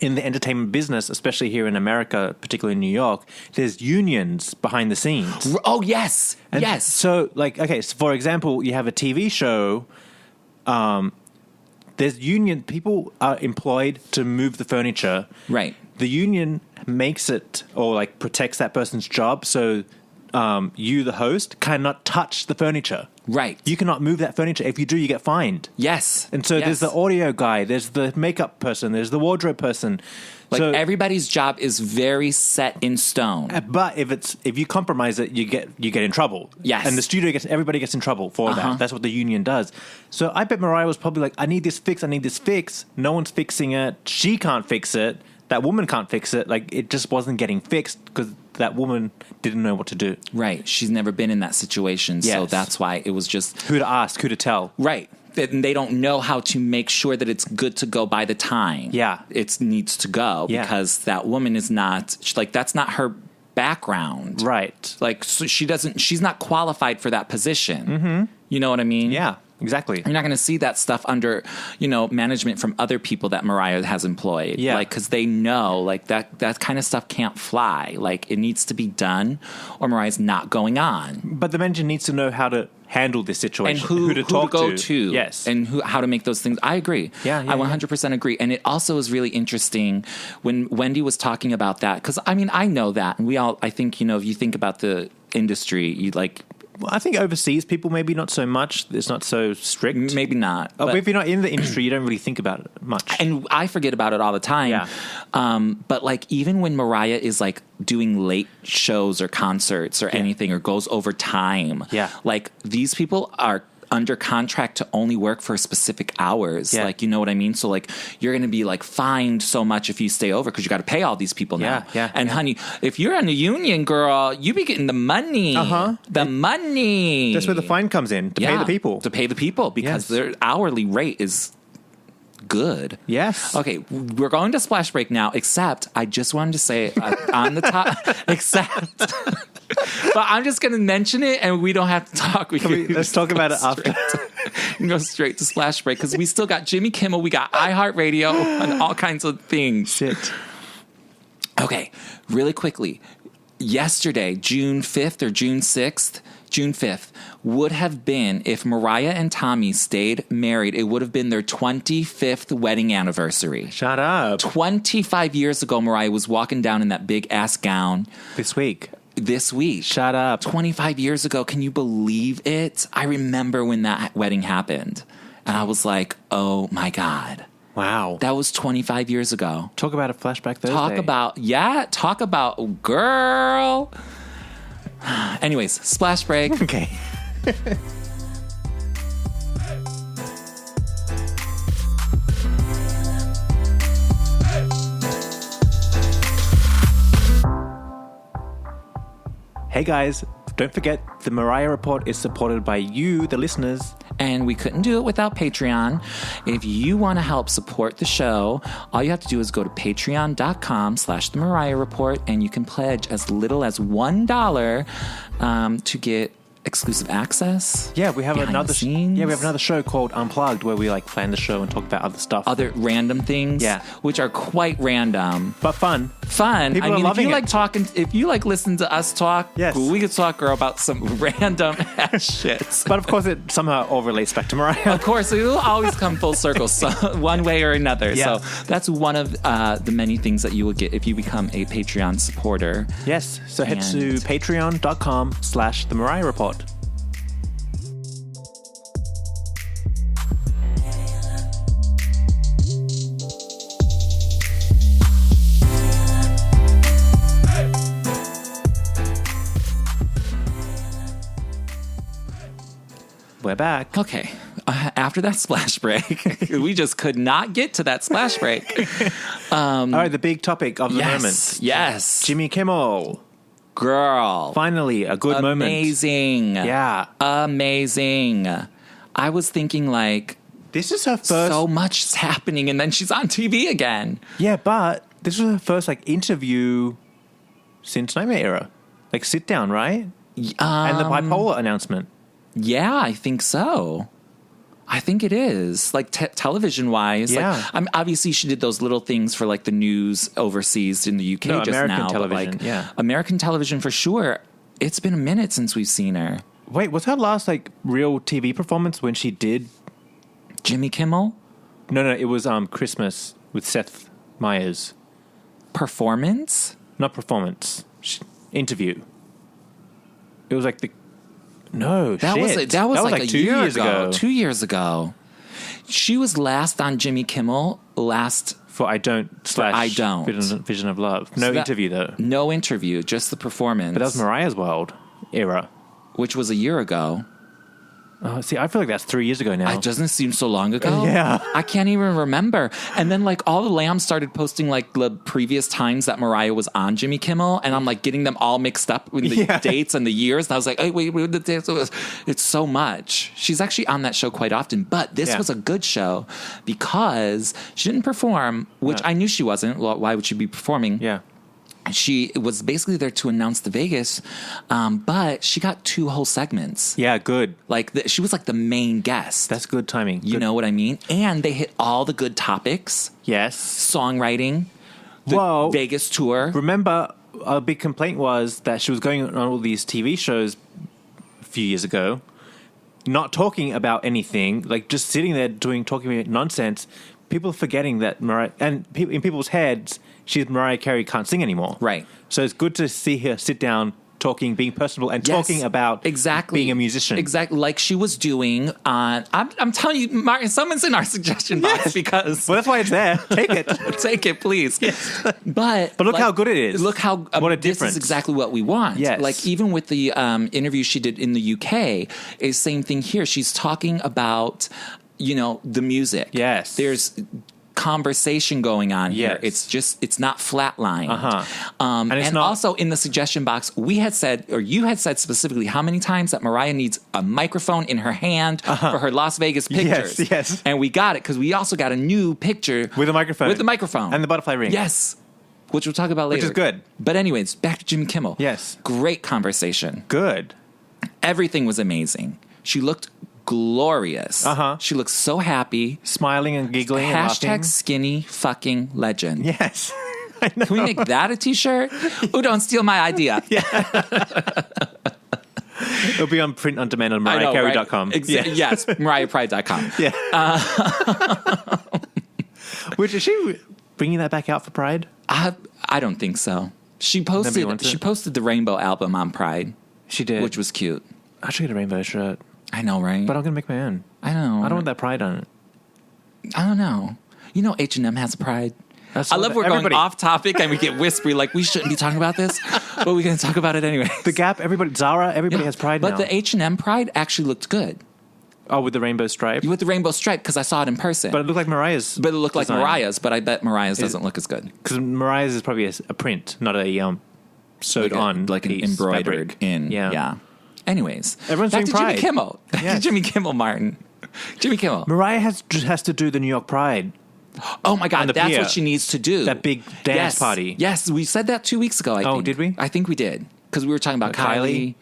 In the entertainment business, especially here in America, particularly in New York, there's unions behind the scenes. Oh, yes. And yes. So, so for example, you have a TV show. There's union. People are employed to move the furniture. Right. The union makes it or protects that person's job. So you, the host, cannot touch the furniture. Right. You cannot move that furniture. If you do, you get fined. Yes. And so there's the audio guy, there's the makeup person, there's the wardrobe person. So everybody's job is very set in stone. But if you compromise it, you get in trouble. Yes. And the studio everybody gets in trouble for that. That's what the union does. So I bet Mariah was probably like, I need this fix. No one's fixing it. She can't fix it. That woman can't fix it. It just wasn't getting fixed because that woman didn't know what to do. Right. She's never been in that situation. Yes. So that's why it was just... Who to ask, who to tell. Right. They don't know how to make sure that it's good to go by the time. Yeah. It needs to go because that woman is not... that's not her background. Right. So she's not qualified for that position. Mm-hmm. You know what I mean? Yeah. Exactly. You're not going to see that stuff under, management from other people that Mariah has employed. Yeah. Because they know, that kind of stuff can't fly. It needs to be done or Mariah's not going on. But the manager needs to know how to handle this situation. And who to talk to. To. Yes. And how to make those things. I agree. Yeah, I 100% agree. And it also is really interesting when Wendy was talking about that. Because, I know that. And we all, I think, if you think about the industry, I think overseas people maybe not so much. It's not so strict. Maybe not. But if you're not in the industry, you don't really think about it much. And I forget about it all the time. Yeah. But like even when Mariah is like doing late shows or concerts or anything or goes over time, like these people are under contract to only work for specific hours. Yeah. Like, you know what I mean? So like you're going to be like fined so much if you stay over because you got to pay all these people now. And honey, if you're in a union, girl, you be getting the money. The money. That's where the fine comes in, to pay the people. To pay the people because their hourly rate is good. Yes. Okay, we're going to splash break now, except I just wanted to say on the top, except... But I'm just going to mention it, and we don't have to talk. Let's talk about it after. Go straight to splash break, because we still got Jimmy Kimmel, we got iHeartRadio, and all kinds of things. Shit. Okay, really quickly. Yesterday, June 5th or June 6th, June 5th, would have been, if Mariah and Tommy stayed married, it would have been their 25th wedding anniversary. Shut up. 25 years ago, Mariah was walking down in that big-ass gown. This week. Shut up. 25 years ago. Can you believe it? I remember when that wedding happened. And I was like, oh my God. Wow. That was 25 years ago. Talk about a flashback Thursday. Talk about girl. Anyways, splash break. Okay. Hey guys, don't forget the Mariah Report is supported by you, the listeners. And we couldn't do it without Patreon. If you want to help support the show, all you have to do is go to patreon.com/The Mariah Report, and you can pledge as little as $1 to get exclusive access. Yeah, we have another scenes. we have another show called Unplugged where we like plan the show and talk about other stuff. Other random things, which are quite random. But fun. People are loving it. If you like listen to us talk, we could talk, girl, about some random ass shit. But of course it somehow all relates back to Mariah. Of course, it will always come full circle, so one way or another. Yeah. So that's one of the many things that you will get if you become a Patreon supporter. Yes, so head to patreon.com/The Mariah Report. We're back. Okay. After that splash break, we just could not get to that splash break. All right, the big topic of the moment. Yes. Jimmy Kimmel. Girl. Finally, a good moment. Amazing. Yeah. Amazing. I was thinking like... This is her first... So much is happening, and then she's on TV again. Yeah, but this was her first like interview since Nightmare Era. Like sit down, right? And the bipolar announcement. Yeah, I think so. I think it is. Like television-wise. Yeah. Like, obviously, she did those little things for like the news overseas in the UK just American now. television, but, like, American television for sure. It's been a minute since we've seen her. Wait, was her last like real TV performance when she did... Jimmy Kimmel? No, it was Christmas with Seth Meyers. Performance? Not performance. Interview. It was like the... No, that shit. That was like a 2 year years ago. 2 years ago. She was last on Jimmy Kimmel for I Don't / Vision of Love. No interview though. No interview, just the performance. But that was Mariah's World era, which was a year ago. See, I feel like that's 3 years ago now. It doesn't seem so long ago. Yeah. I can't even remember. And then, like, all the lambs started posting, like, the previous times that Mariah was on Jimmy Kimmel. And I'm, like, getting them all mixed up with the dates and the years. And I was like, hey, wait, the dates. It's so much. She's actually on that show quite often. But this was a good show because she didn't perform, which I knew she wasn't. Why would she be performing? Yeah. She was basically there to announce the Vegas, but she got 2 whole segments. Yeah, good. Like she was like the main guest. That's good timing. You know what I mean? And they hit all the good topics. Yes. Songwriting. The Vegas tour. Remember, a big complaint was that she was going on all these TV shows a few years ago, not talking about anything, like just sitting there talking about nonsense. People forgetting that Mariah, and in people's heads, Mariah Carey can't sing anymore. Right. So it's good to see her sit down, talking, being personable, and Yes, talking about being a musician. Exactly, like she was doing on. I'm telling you, Martin, someone's in our suggestion box because. Well, that's why it's there. Take it. Take it, please. Yes. But look how good it is. Look how what a this difference. is exactly what we want. Yes. Like even with the interview she did in the UK, is same thing here. She's talking about the music. Yes. There's conversation going on here. Yes. It's not flatlined. And it's and not also in the suggestion box, we had said, or you had said specifically, how many times that Mariah needs a microphone in her hand for her Las Vegas pictures. Yes. And we got it because we also got a new picture with a microphone. And the butterfly ring. Yes. Which we'll talk about later. Which is good. But anyways, back to Jimmy Kimmel. Yes. Great conversation. Good. Everything was amazing. She looked glorious. She looked so happy. Smiling and giggling and laughing. #skinny fucking legend. Yes. I know. Can we make that a t-shirt? Ooh, don't steal my idea. It'll be on print on demand on mariahreport.com. Right? Yes, mariahreport.com. Yeah. Which is she bringing that back out for Pride? I don't think so. She posted the Rainbow album on Pride. She did. Which was cute. I should get a rainbow shirt. I know, right? But I'm going to make my own. I know. I don't want that Pride on it. I don't know. H&M has Pride. I love we're going off topic and we get whispery like we shouldn't be talking about this, but we're going to talk about it anyway. The Gap, Zara, everybody has Pride now. But the H&M Pride actually looked good. Oh, with the rainbow stripe? With the rainbow stripe, because I saw it in person. But it looked like Mariah's. But it looked like Mariah's, but I bet Mariah's doesn't look as good. Because Mariah's is probably a print, not a sewed on. Like an embroidered in. Yeah. Anyways. Everyone's doing Pride. Jimmy Kimmel. Yes. Jimmy Kimmel, Martin. Jimmy Kimmel. Mariah has to do the New York Pride. Oh my God, that's pier. what she needs to do. That big dance party. Yes, we said that 2 weeks ago, I think. Oh, did we? I think we did. Because we were talking about Kylie.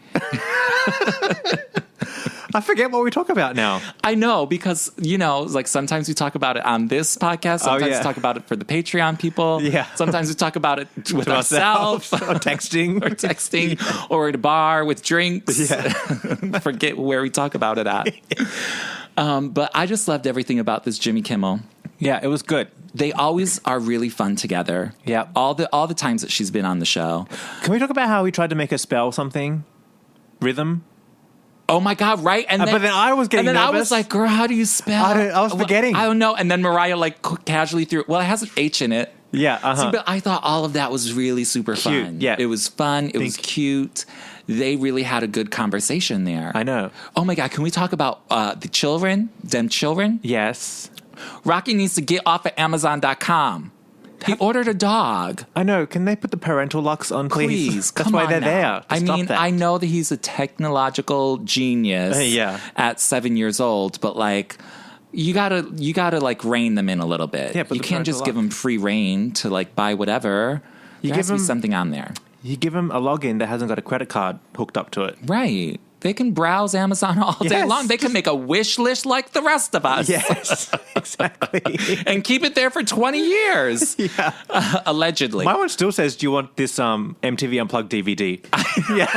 I forget what we talk about now. I know, because, like sometimes we talk about it on this podcast. Sometimes we talk about it for the Patreon people. Yeah. Sometimes we talk about it with ourselves. Or texting. Or at a bar with drinks. Yeah. Forget where we talk about it at. But I just loved everything about this Jimmy Kimmel. Yeah, it was good. They always are really fun together. Yeah. All the times that she's been on the show. Can we talk about how he tried to make her spell something? Rhythm? Oh my God, right? But then I was getting nervous. I was like, girl, how do you spell? I was forgetting. I don't know. And then Mariah casually threw, it has an H in it. Yeah, See, but I thought all of that was really super fun. Yeah. It was fun. It was cute. They really had a good conversation there. I know. Oh my God, can we talk about the children? Them children? Yes. Rocky needs to get off of Amazon.com. He ordered a dog. I know. Can they put the parental locks on, please? Please, That's why they're there. I mean, I know that he's a technological genius at 7 years old, but like, you gotta like rein them in a little bit. Yeah, but you can't just give them free rein to like buy whatever. There has to be something on there. You give them a login that hasn't got a credit card hooked up to it. Right. They can browse Amazon all day long. They can make a wish list like the rest of us. Yes, exactly. And keep it there for 20 years. Yeah. Allegedly. My one still says, do you want this MTV Unplugged DVD? Yeah.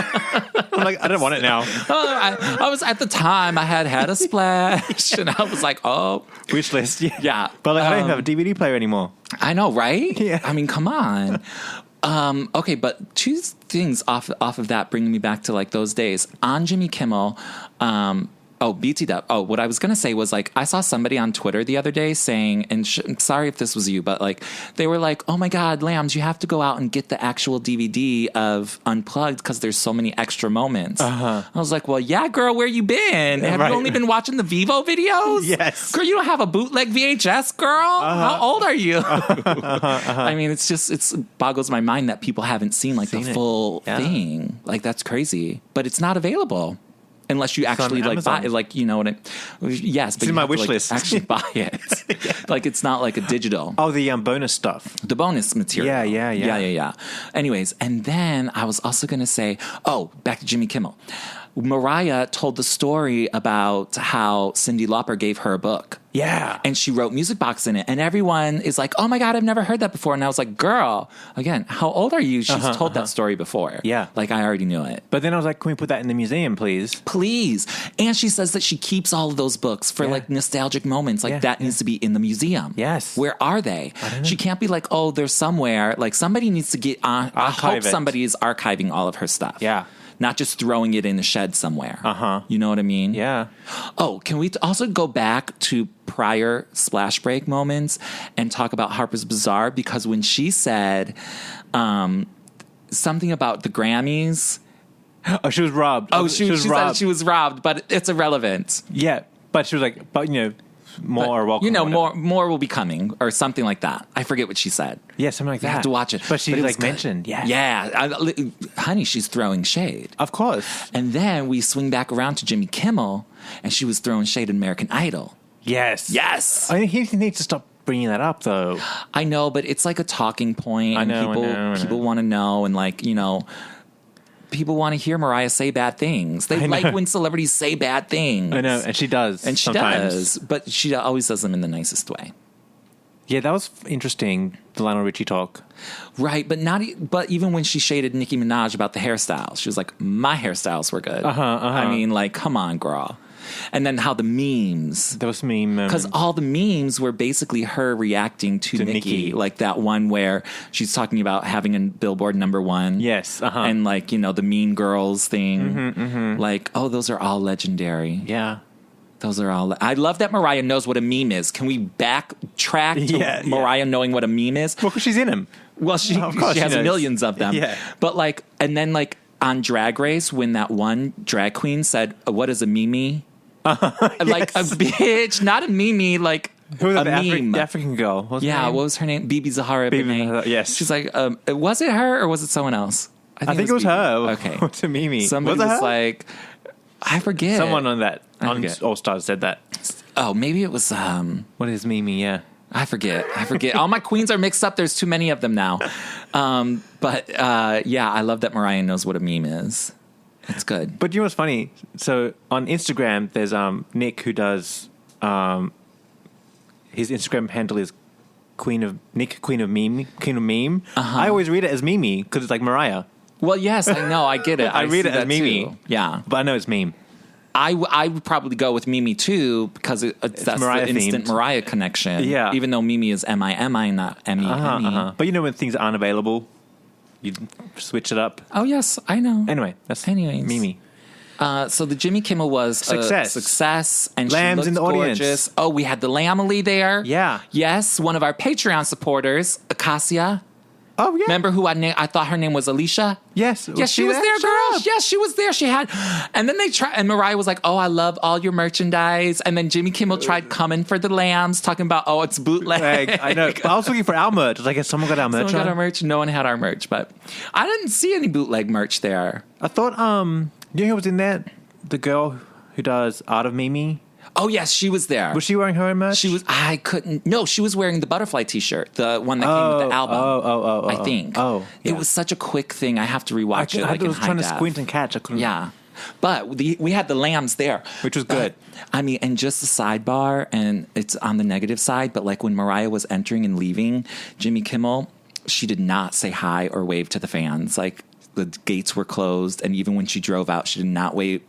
I'm like, I don't want it now. I was, at the time, I had a splash. And I was like, oh. Wish list. Yeah. But like, I don't even have a DVD player anymore. I know, right? Yeah. I mean, come on. Okay, but two things off of that bringing me back to like those days on Jimmy Kimmel. BT Dub. Oh, what I was going to say was like, I saw somebody on Twitter the other day saying, and sorry if this was you, but like, they were like, oh my God, Lambs, you have to go out and get the actual DVD of Unplugged because there's so many extra moments. I was like, well, yeah, girl, where you been? Have you only been watching the Vivo videos? Yes. Girl, you don't have a bootleg VHS, girl? How old are you? I mean, it boggles my mind that people haven't seen like the full thing. Like, that's crazy. But it's not available. Unless you actually like buy it, like, you know what yes, but it's in my wish list. Actually buy it. Like, it's not like a digital. Oh, the bonus stuff. The bonus material. Yeah. Anyways, and then I was also going to say, back to Jimmy Kimmel. Mariah told the story about how Cyndi Lauper gave her a book. Yeah. And she wrote Music Box in it. And everyone is like, oh my God, I've never heard that before. And I was like, girl, again, how old are you? She's told that story before. Yeah. Like, I already knew it. But then I was like, can we put that in the museum, please? Please. And she says that she keeps all of those books for like nostalgic moments. Like that needs to be in the museum. Yes. Where are they? I don't know. She can't be like, oh, they're somewhere. Like somebody needs to get on. I hope it. somebody is archiving all of her stuff. Yeah. Not just throwing it in a shed somewhere. Uh-huh. You know what I mean? Yeah. Oh, can we also go back to prior splash break moments and talk about Harper's Bazaar? Because when she said something about the Grammys. Oh, she was robbed. Oh, she was said robbed. she was robbed, but it's irrelevant. Yeah. But she was like, more welcome. More will be coming or something like that. I forget what she said. Yeah, something like that. You have to watch it. But she it was good. mentioned. Yeah. Yeah. Honey, she's throwing shade. Of course. And then we swing back around to Jimmy Kimmel, and she was throwing shade at American Idol. Yes. Yes. I mean, he needs to stop bringing that up, though. I know, but it's like a talking point. I know. People want to know, and people want to hear Mariah say bad things. They like when celebrities say bad things. I know, and she does. And she sometimes. does, but she always does them in the nicest way. Yeah, that was interesting, the Lionel Richie talk. Right, but even when she shaded Nicki Minaj about the hairstyles, she was like, my hairstyles were good. I mean, like, come on, girl. And then how the memes. Those meme moments. Because all the memes were basically her reacting to Nicki. Like that one where she's talking about having a Billboard #1. Yes. And the Mean Girls thing. Like, oh, those are all legendary. Yeah. Those are all. I love that Mariah knows what a meme is. Can we backtrack to Mariah knowing what a meme is? Well, because she's in them. Well, she has knows. millions of them. Yeah. But and then on Drag Race, when that one drag queen said, "What is a meme?" Like a bitch, not a meme, like who was a meme. The African girl. What was her name? Bibi Zahara. Yes. She's like, was it her or was it someone else? I think it was her. Okay. What's a meme? Somebody was like, I forget. Someone on All Stars said that. Oh, maybe it was. What is meme? Yeah. I forget. All my queens are mixed up. There's too many of them now. But I love that Mariah knows what a meme is. It's good. But you know what's funny? So on Instagram, there's Nick who does his Instagram handle is Queen of Meme. I always read it as Mimi because it's like Mariah. Well, yes, I know. I get it. I read it as Mimi. Too. Yeah, but I know it's meme. I would probably go with Mimi too because that's Mariah the instant themed. Mariah connection. Yeah, even though Mimi is MIMI, not M-E-M-E. But when things aren't available, you switch it up. Oh yes, I know. Anyway, that's Mimi. So the Jimmy Kimmel was success, and Lambs she looked in the gorgeous. audience. Oh, we had the Lamely there. Yeah. Yes, one of our Patreon supporters, Acacia. Oh yeah. Remember who I thought her name was Alicia? Yes. Yes, she was there, girl. Yes, she was there. She had, and then and Mariah was like, "Oh, I love all your merchandise." And then Jimmy Kimmel tried coming for the Lambs, talking about, "Oh, it's bootleg." I know. But I was looking for our merch. I was like, "Has someone got our merch?" Someone got our merch. No one had our merch, but I didn't see any bootleg merch there. I thought, you know who was in there? The girl who does Art of Mimi. Oh yes, she was there. Was she wearing her own merch? She was. I couldn't. No, she was wearing the butterfly T-shirt, the one that came with the album. I think. It was such a quick thing. I have to rewatch it. I was trying to squint and catch. I couldn't. Yeah, but we had the Lambs there, which was good. I mean, and just a sidebar, and it's on the negative side. But like when Mariah was entering and leaving, Jimmy Kimmel, she did not say hi or wave to the fans. Like the gates were closed, and even when she drove out, she did not wave.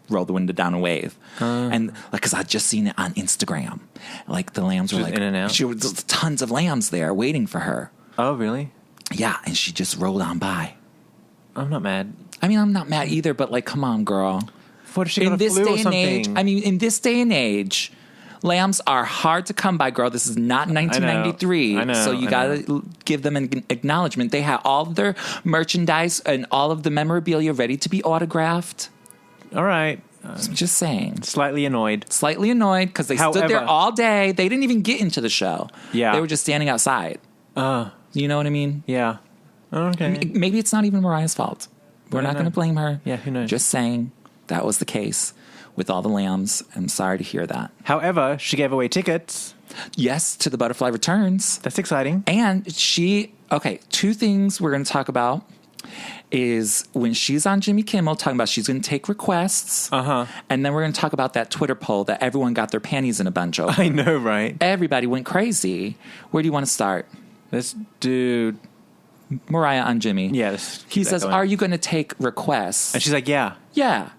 Roll the window down and wave, and because I'd just seen it on Instagram, like the Lambs were like in and out. She was tons of Lambs there waiting for her. Oh, really? Yeah, and she just rolled on by. I'm not mad. I mean, I'm not mad either, but like, come on, girl. What if she got a flu or something? In this day and age, Lambs are hard to come by, girl. This is not 1993. I know. So you got to give them an acknowledgement. They had all of their merchandise and all of the memorabilia ready to be autographed. All right. Just saying. Slightly annoyed because they stood there all day. They didn't even get into the show. Yeah. They were just standing outside. You know what I mean? Yeah. Okay. Maybe it's not even Mariah's fault. We're not going to blame her. Yeah, who knows? Just saying that was the case with all the Lambs. I'm sorry to hear that. However, she gave away tickets. Yes, to the Butterfly Returns. That's exciting. And two things we're going to talk about. is when she's on Jimmy Kimmel talking about she's going to take requests. And then we're going to talk about that Twitter poll that everyone got their panties in a bunch over. I know, right? Everybody went crazy. Where do you want to start? Let's do Mariah on Jimmy. Yeah. He says, are you going to take requests? And she's like, yeah. Yeah.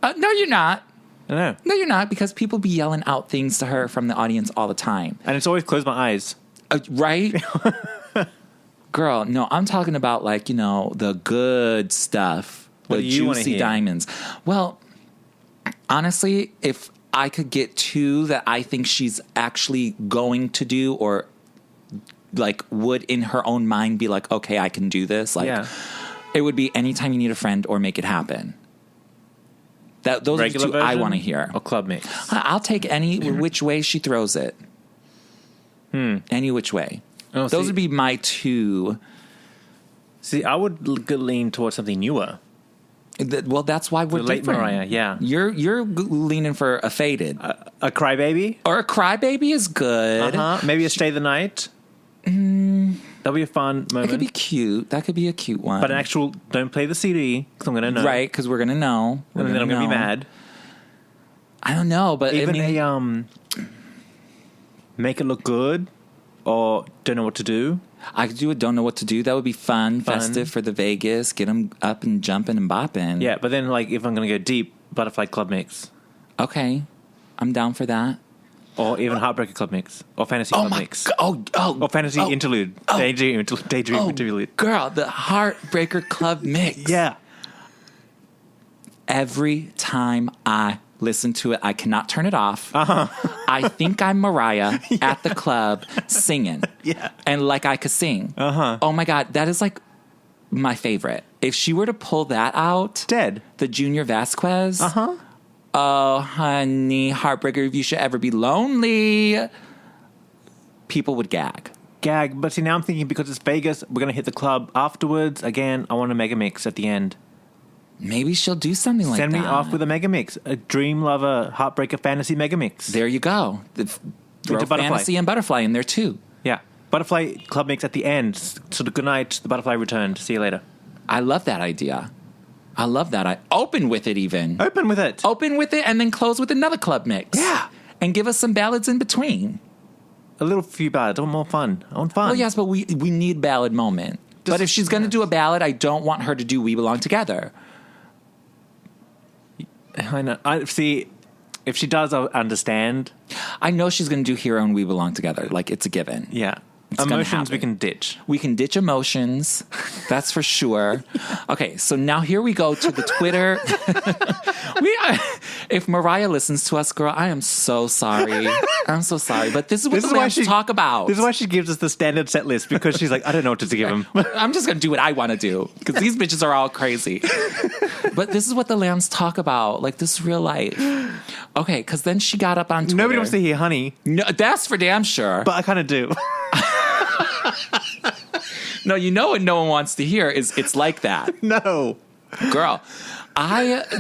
No, you're not. No, you're not, because people be yelling out things to her from the audience all the time. And it's always close my eyes. Right? Girl, no, I'm talking about like, the good stuff. What the do you juicy diamonds. Well, honestly, if I could get two that I think she's actually going to do, or like would in her own mind be like, okay, I can do this. Like, it would be Anytime You Need a Friend or Make It Happen. Those regular are the two I want to hear. Or club mix. I'll take any which way she throws it. Any which way. Oh, those would be my two. See, I would lean towards something newer. Well, that's why we're late different. Mariah, yeah. You're leaning for a Faded. A Crybaby? Or a Crybaby is good. Maybe a Stay the Night. That'll be a fun moment. It could be cute. That could be a cute one. But an actual, don't play the CD, because I'm going to know. Right, because we're going to know. And then I'm going to be mad. I don't know, but even Make It Look Good, or Don't Know What to Do. I could do a Don't Know What to Do. That would be fun. Festive for the Vegas. Get them up and jumping and bopping. Yeah, but then like if I'm going to go deep, Butterfly Club Mix. Okay. I'm down for that. Or even Heartbreaker Club Mix. Or Fantasy Club Mix. Or Fantasy Interlude. Daydream Interlude. Girl, the Heartbreaker Club Mix. Yeah. Every time I listen to it, I cannot turn it off. I think I'm Mariah at the club singing. Yeah. And like I could sing. Oh my God, that is like my favorite. If she were to pull that out. Dead. The Junior Vasquez. Oh, honey, Heartbreaker, if you should ever be lonely. People would gag. But see, now I'm thinking because it's Vegas, we're going to hit the club afterwards. Again, I want a mega mix at the end. Maybe she'll do something like that. Send me off with a mega mix. A Dream Lover, Heartbreaker, Fantasy mega mix. There you go. Throw Fantasy and Butterfly in there too. Yeah. Butterfly Club Mix at the end. Sort of good night, the Butterfly returned. See you later. I love that idea. I love that. I open with it even. Open with it. Open with it and then close with another club mix. Yeah. And give us some ballads in between. A little few ballads. I want more fun. I want fun. Well, yes, but we need ballad moment. But if she's going to do a ballad, I don't want her to do We Belong Together. I know. See, if she does, I'll understand. I know she's going to do Hero and We Belong Together. Like, it's a given. Yeah. It's emotions we can ditch. We can ditch emotions. That's for sure. Okay, so now here we go to the Twitter. If Mariah listens to us, girl, I am so sorry. I'm so sorry. But this is what the lambs talk about. This is why she gives us the standard set list, because she's like, I don't know what to give them. I'm just going to do what I want to do, because these bitches are all crazy. But this is what the lambs talk about. Like, this is real life. Okay, because then she got up on Twitter. Nobody wants to hear honey. No, that's for damn sure. But I kind of do. No, you know what no one wants to hear is it's like that. No. Girl,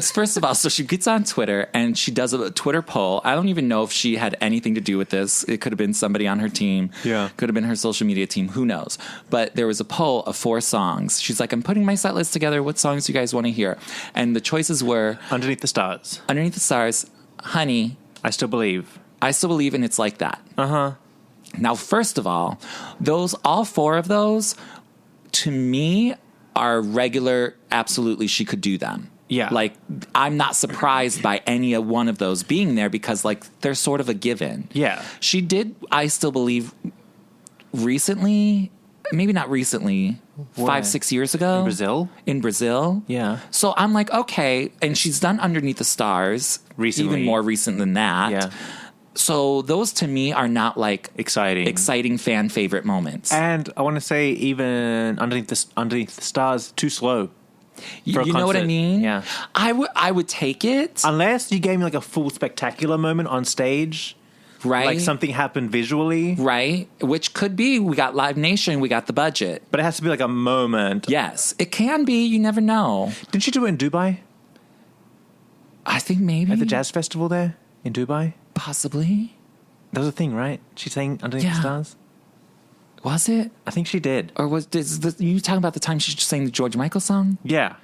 first of all, so she gets on Twitter and she does a Twitter poll. I don't even know if she had anything to do with this. It could have been somebody on her team. Yeah. Could have been her social media team. Who knows? But there was a poll of 4 songs. She's like, I'm putting my set list together. What songs do you guys want to hear? And the choices were Underneath the Stars. Underneath the Stars, Honey. I Still Believe. And It's Like That. Now, first of all, all 4 of those, to me, are regular. Absolutely, she could do them. Yeah. Like, I'm not surprised by any one of those being there, because, like, they're sort of a given. Yeah. She did I Still Believe recently, maybe not recently, 5-6 years ago. In Brazil? Yeah. So I'm like, okay. And she's done Underneath the Stars. Recently. Even more recent than that. Yeah. So those to me are not like exciting fan favorite moments. And I want to say even Underneath the Stars, too slow. You know what I mean? Yeah. I would take it. Unless you gave me like a full spectacular moment on stage. Right. Like something happened visually. Right. Which could be, we got Live Nation, we got the budget. But it has to be like a moment. Yes. It can be, you never know. Didn't she do it in Dubai? I think maybe. At the jazz festival there in Dubai? Possibly. That was a thing, right? She sang Underneath the Stars? Was it? I think she did. Or you talking about the time she sang the George Michael song? Yeah.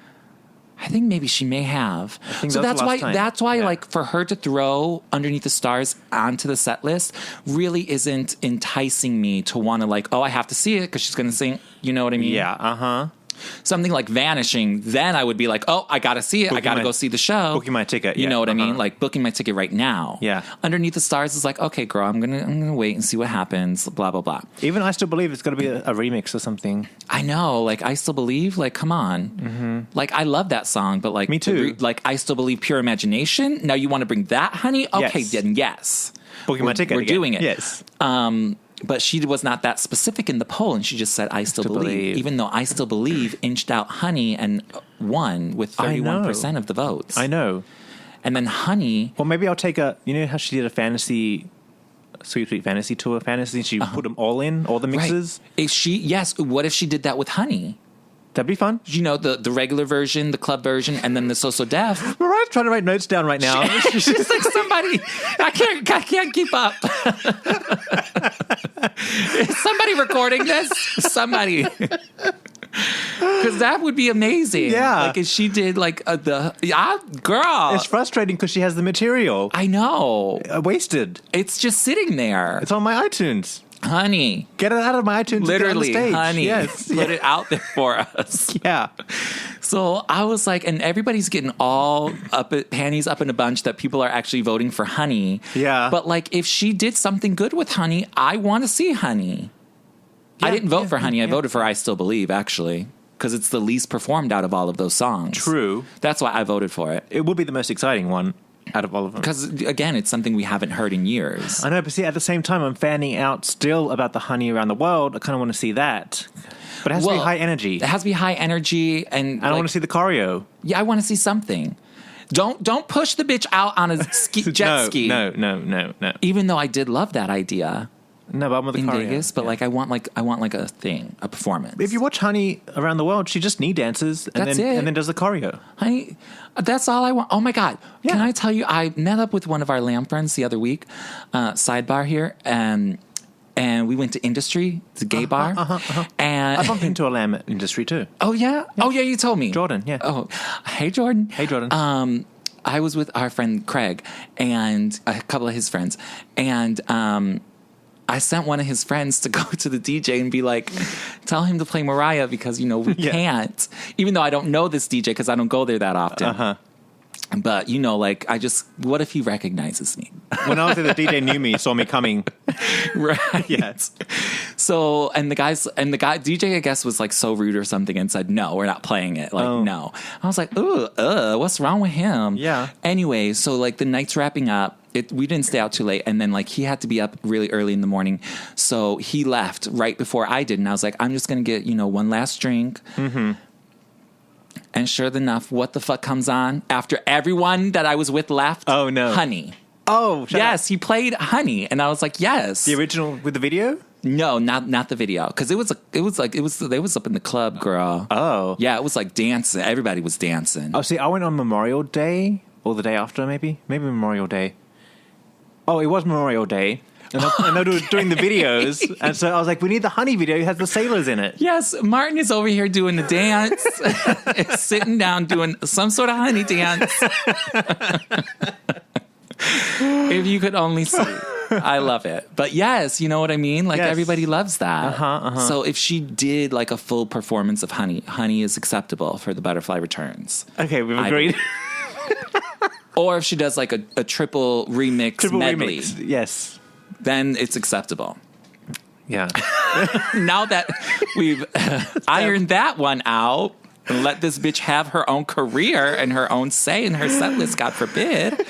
I think maybe she may have. I think So that was that's the why last time. that's why Yeah. like for her to throw Underneath the Stars onto the set list really isn't enticing me to want to like, oh, I have to see it because she's going to sing. You know what I mean? Yeah. Uh-huh. Something like Vanishing, then I would be like, oh, I got to see it. I got to go see the show. Booking my ticket. You Yeah. know what I mean? Like booking my ticket right now. Yeah. Underneath the Stars is like, okay, girl, I'm gonna wait and see what happens. Blah blah blah. Even I Still Believe it's going to be a remix or something. I know. Like I Still Believe. Like come on. Mm-hmm. Like I love that song, but like Me too. like I Still Believe, Pure Imagination. Now you want to bring that, honey? Okay, Yes. then yes. Booking my ticket. We're again. doing it. Yes. But she was not that specific in the poll, and she just said, I Still Believe. Even though I Still Believe inched out Honey and won with 31% of the votes. I know. And then Honey... Well, maybe I'll take you know how she did a fantasy, Sweet Fantasy Tour fantasy? She put them all in, all the mixes? Right. What if she did that with Honey? That'd be fun. You know, the regular version, the club version, and then the So Def. Mariah's trying to write notes down right now. She's like, somebody, I can't keep up. Is somebody recording this? Somebody. Because that would be amazing. Yeah. Like if she did like girl. It's frustrating because she has the material. I know. Wasted. It's just sitting there. It's on my iTunes. Honey. Get it out of my iTunes. Literally, get it on the stage. honey. Yes. Put it out there for us. Yeah. So I was like, and everybody's getting all panties up in a bunch that people are actually voting for Honey. Yeah. But like, if she did something good with Honey, I want to see Honey. I didn't vote for Honey. I voted for I Still Believe, actually, because it's the least performed out of all of those songs. True. That's why I voted for it. It will be the most exciting one out of all of them. Because, again, it's something we haven't heard in years. I know, but see, at the same time, I'm fanning out still about the Honey Around the World. I kind of want to see that. But it has to be high energy. It has to be high energy. And I want to see the choreo. Yeah, I want to see something. Don't push the bitch out on a jet ski. No. Even though I did love that idea. No, but I'm with the in choreo. Vegas, but like I want a thing, a performance. If you watch Honey Around the World, she just knee dances and then does the choreo. Honey, that's all I want. Oh my God. Yeah. Can I tell you, I met up with one of our lamb friends the other week, sidebar here, and we went to Industry, the gay bar. And I bumped into a lamb industry too. Oh yeah? Oh yeah, you told me. Jordan, yeah. Oh, hey Jordan. Hey Jordan. I was with our friend Craig and a couple of his friends, and I sent one of his friends to go to the DJ and be like, tell him to play Mariah because, we can't. Even though I don't know this DJ because I don't go there that often. But, what if he recognizes me? When I was there, the DJ knew me, saw me coming. Right. Yes. So, and the DJ, I guess, was like so rude or something and said, no, we're not playing it. Like, no. I was like, what's wrong with him? Yeah. Anyway, so like the night's wrapping up. We didn't stay out too late. And then like he had to be up really early in the morning. So he left right before I did. And I was like, I'm just going to get, one last drink. Mm-hmm. And sure enough, what the fuck comes on after everyone that I was with left? Oh, no. Honey. Oh, yes, he played Honey. And I was like, yes. The original with the video? No, not the video. Because they was up in the club, girl. Oh. Yeah, it was like dancing. Everybody was dancing. Oh, see, I went on Memorial Day or the day after, maybe Memorial Day. Oh, it was Memorial Day. And they were doing the videos. And so I was like, we need the Honey video. It has the sailors in it. Yes, Martin is over here doing the dance. Sitting down doing some sort of Honey dance. If you could only see. I love it. But yes, you know what I mean? Like everybody loves that. So if she did like a full performance of Honey is acceptable for the Butterfly Returns. Okay, we've agreed. Or if she does like a triple remix medley. Yes. Then it's acceptable. Yeah. Now that we've ironed that one out and let this bitch have her own career and her own say in her set list, God forbid.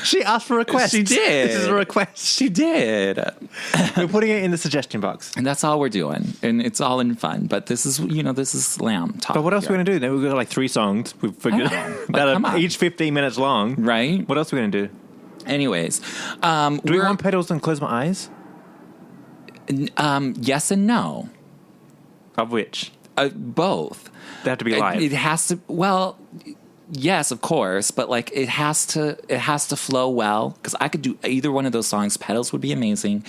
She asked for a request. She did. This is a request. She did. We're putting it in the suggestion box. And that's all we're doing. And it's all in fun. But this is lamb talk. But what else are we going to do? Then we've got like 3 songs. We've figured that are each 15 minutes long. Right. What else are we going to do? Anyways. Do we want Petals and Close My Eyes? Yes and no. Of which? Both. They have to be live. It has to, well... Yes, of course, but like it has to flow well because I could do either one of those songs. Petals would be amazing.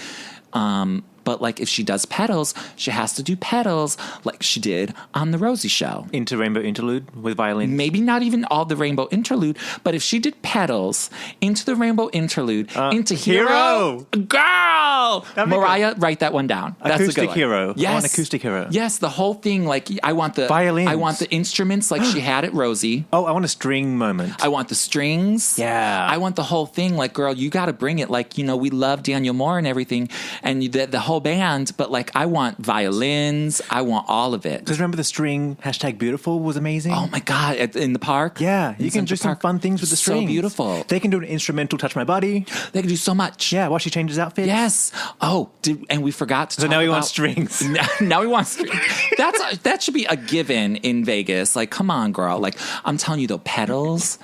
But like if she does petals, she has to do petals like she did on the Rosie show. Into Rainbow Interlude with violin. Maybe not even all the Rainbow Interlude, but if she did petals into the Rainbow Interlude, into Hero, girl, Mariah, write that one down. That's acoustic a good one. Hero. Yes. I want acoustic hero. Yes, the whole thing. Like I want the violins. I want the instruments like she had at Rosie. Oh, I want a string moment. I want the strings. Yeah. I want the whole thing. Like, girl, you got to bring it. Like, you know, we love Daniel Moore and everything, and the whole band. But like, I want violins. I want all of it. Because remember the string #beautiful was amazing. Oh my god! In the park. Yeah, you can do some fun things with the strings. So beautiful. They can do an instrumental "Touch My Body." They can do so much. Yeah, while she changes outfits. Yes. Oh, and we forgot to. So now we want strings. Now we want strings. That should be a given in Vegas. Like, come on, girl. Like, I'm telling you, though, petals.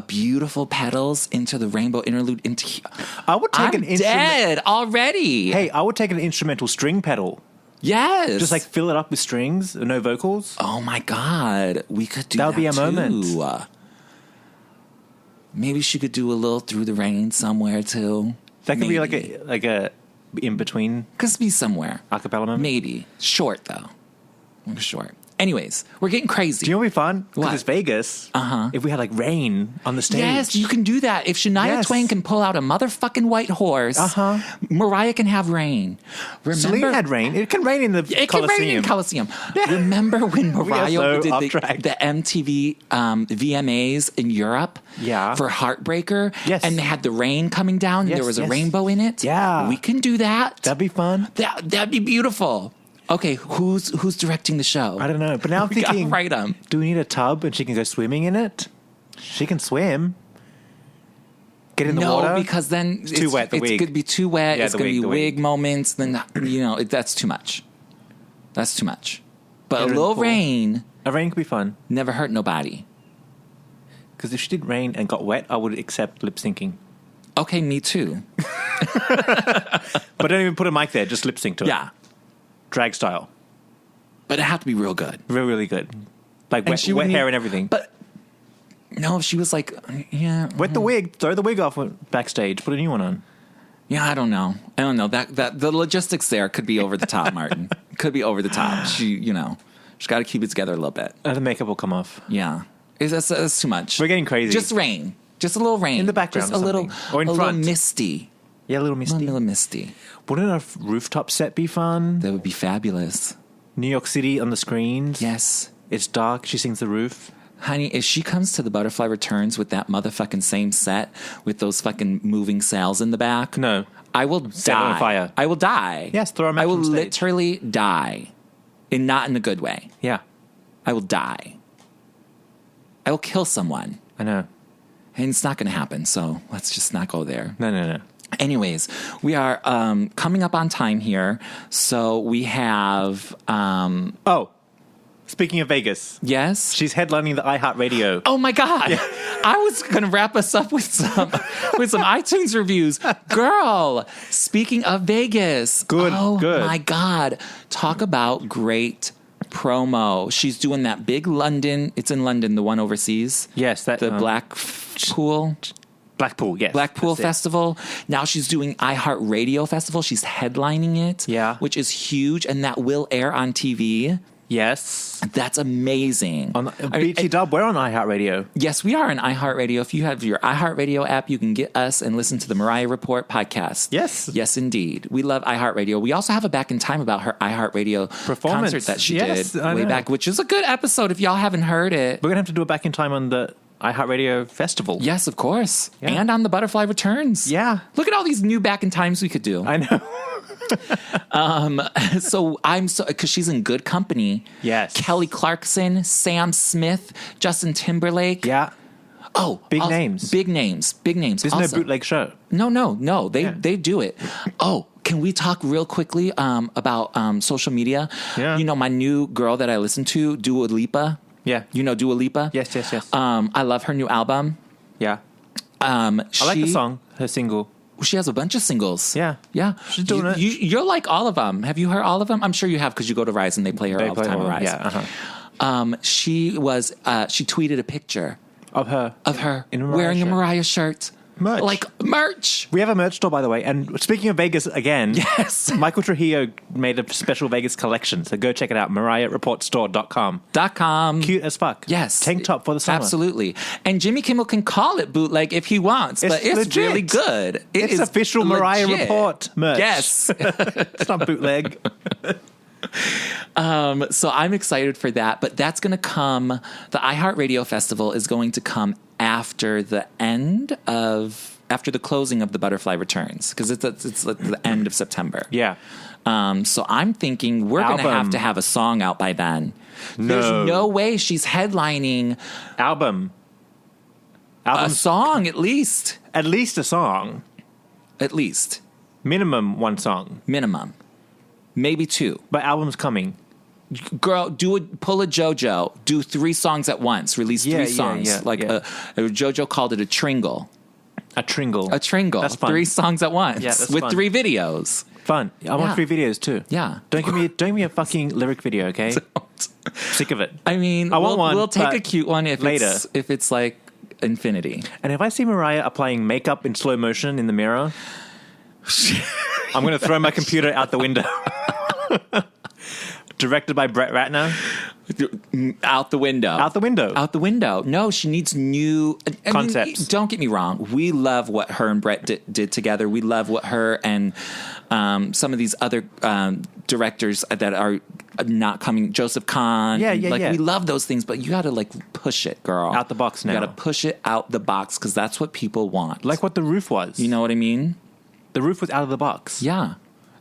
Beautiful petals into the Rainbow Interlude. I would take an instrument. Dead already. Hey, I would take an instrumental string pedal. Yes. Just like fill it up with strings, no vocals. Oh my god, we could do that. That would be a moment. Maybe she could do a little Through the Rain somewhere too. That could be like a in between. Could be somewhere. Acapella moment. Maybe short though. Short. Anyways, we're getting crazy. Do you know what would be fun? What? Because it's Vegas. If we had like rain on the stage. Yes, you can do that. If Shania Twain can pull out a motherfucking white horse, Mariah can have rain. Remember, Celine had rain. It can rain in the Coliseum. It can rain in Coliseum. Yeah. Remember when Mariah did the MTV VMAs in Europe for Heartbreaker? Yes. And they had the rain coming down and there was a rainbow in it? Yeah. We can do that. That'd be fun. That'd be beautiful. Okay, who's directing the show? I don't know. But now I'm thinking, write them. Do we need a tub and she can go swimming in it? She can swim. Get in the water? No, because then it's too wet. The wig. It's going to be too wet. Yeah, it's going to be wig moments. Then, that's too much. That's too much. But a little rain. A rain could be fun. Never hurt nobody. Because if she did rain and got wet, I would accept lip syncing. Okay, me too. But don't even put a mic there. Just lip sync to it. Yeah. Drag style. But it had to be real good. Really good. Like wet hair and everything. But no, if she was like, wet the wig, throw the wig off backstage, put a new one on. Yeah, I don't know. That the logistics there could be over the top, Martin. Could be over the top. She's got to keep it together a little bit. The makeup will come off. Yeah. That's too much. We're getting crazy. Just rain. Just a little rain. In the background Just a little, or in front. Little misty. Yeah, a little misty. A little misty. Wouldn't a rooftop set be fun? That would be fabulous. New York City on the screens. Yes. It's dark. She sings the roof. Honey, if she comes to the Butterfly Returns with that motherfucking same set with those fucking moving sails in the back. No. I will Set die. on fire. I will die. Yes, throw a match I will on stage. literally die. And not in a good way. Yeah. I will die. I will kill someone. I know. And it's not going to happen, so let's just not go there. No. Anyways, we are coming up on time here, so we have... Speaking of Vegas. Yes? She's headlining the iHeartRadio. Oh, my God. Yeah. I was going to wrap us up with some iTunes reviews. Girl, speaking of Vegas. Good. My God. Talk about great promo. She's doing that big London. It's in London, the one overseas. Yes. The Blackpool. Yes. Blackpool Festival. Now she's doing iHeartRadio Festival. She's headlining it. Yeah. Which is huge. And that will air on TV. Yes. That's amazing. On BT Dub, we're on iHeartRadio. Yes, we are on iHeartRadio. If you have your iHeartRadio app, you can get us and listen to the Mariah Report podcast. Yes. Yes, indeed. We love iHeartRadio. We also have a Back in Time about her iHeartRadio performance concert that she did I way know. back, which is a good episode if y'all haven't heard it. We're going to have to do a Back in Time on the iHeartRadio Festival. Yes, of course. Yeah. And on the Butterfly Returns. Yeah. Look at all these new Back in Times we could do. I know. Because she's in good company. Yes. Kelly Clarkson, Sam Smith, Justin Timberlake. Yeah. Oh, Big names. Big names. There's no bootleg show. No. They do it. Oh, can we talk real quickly about social media? Yeah. You know, my new girl that I listen to, Dua Lipa. Yeah. You know Dua Lipa? Yes. I love her new album. Yeah. I like the song, her single. She has a bunch of singles. Yeah. She's doing it. You're like all of them. Have you heard all of them? I'm sure you have because you go to Rise and they play her all the time on Rise. Yeah. She tweeted a picture of her wearing a Mariah shirt. Merch. Like merch. We have a merch store, by the way. And speaking of Vegas again, Yes. Michael Trujillo made a special Vegas collection. So go check it out. mariahreport.com. Cute as fuck. Yes. Tank top for the summer. Absolutely. And Jimmy Kimmel can call it bootleg if he wants, but it's legit. really good. It's is official Mariah legit. Report merch. Yes. It's not bootleg. So I'm excited for that, but that's going to come. The iHeartRadio Festival is going to come after the closing of the Butterfly Returns, because it's like the end of September. Yeah. So I'm thinking we're going to have a song out by then. No. There's no way she's headlining Album. a song at least. At least a song. At least. Minimum one song. Minimum. Maybe 2. But album's coming. Girl, pull a JoJo. Do 3 songs at once. Release 3 songs. JoJo called it a tringle. A tringle. A tringle. That's fun. 3 songs at once. Yeah, that's with fun. 3 videos. Fun. I want 3 videos too. Yeah. Don't give me a fucking lyric video, okay? Sick of it. I mean, we'll take a cute one if it's like infinity. And if I see Mariah applying makeup in slow motion in the mirror, I'm going to throw my computer out the window. Directed by Brett Ratner. Out the window. Out the window. Out the window. No, she needs new concepts. Don't get me wrong. We love what her and Brett did together. We love what her and some of these other directors that are not coming. Joseph Kahn. Yeah. We love those things, but you got to push it, girl. Out the box now. You got to push it out the box because that's what people want. Like what The Roof was. You know what I mean? The Roof was out of the box. Yeah.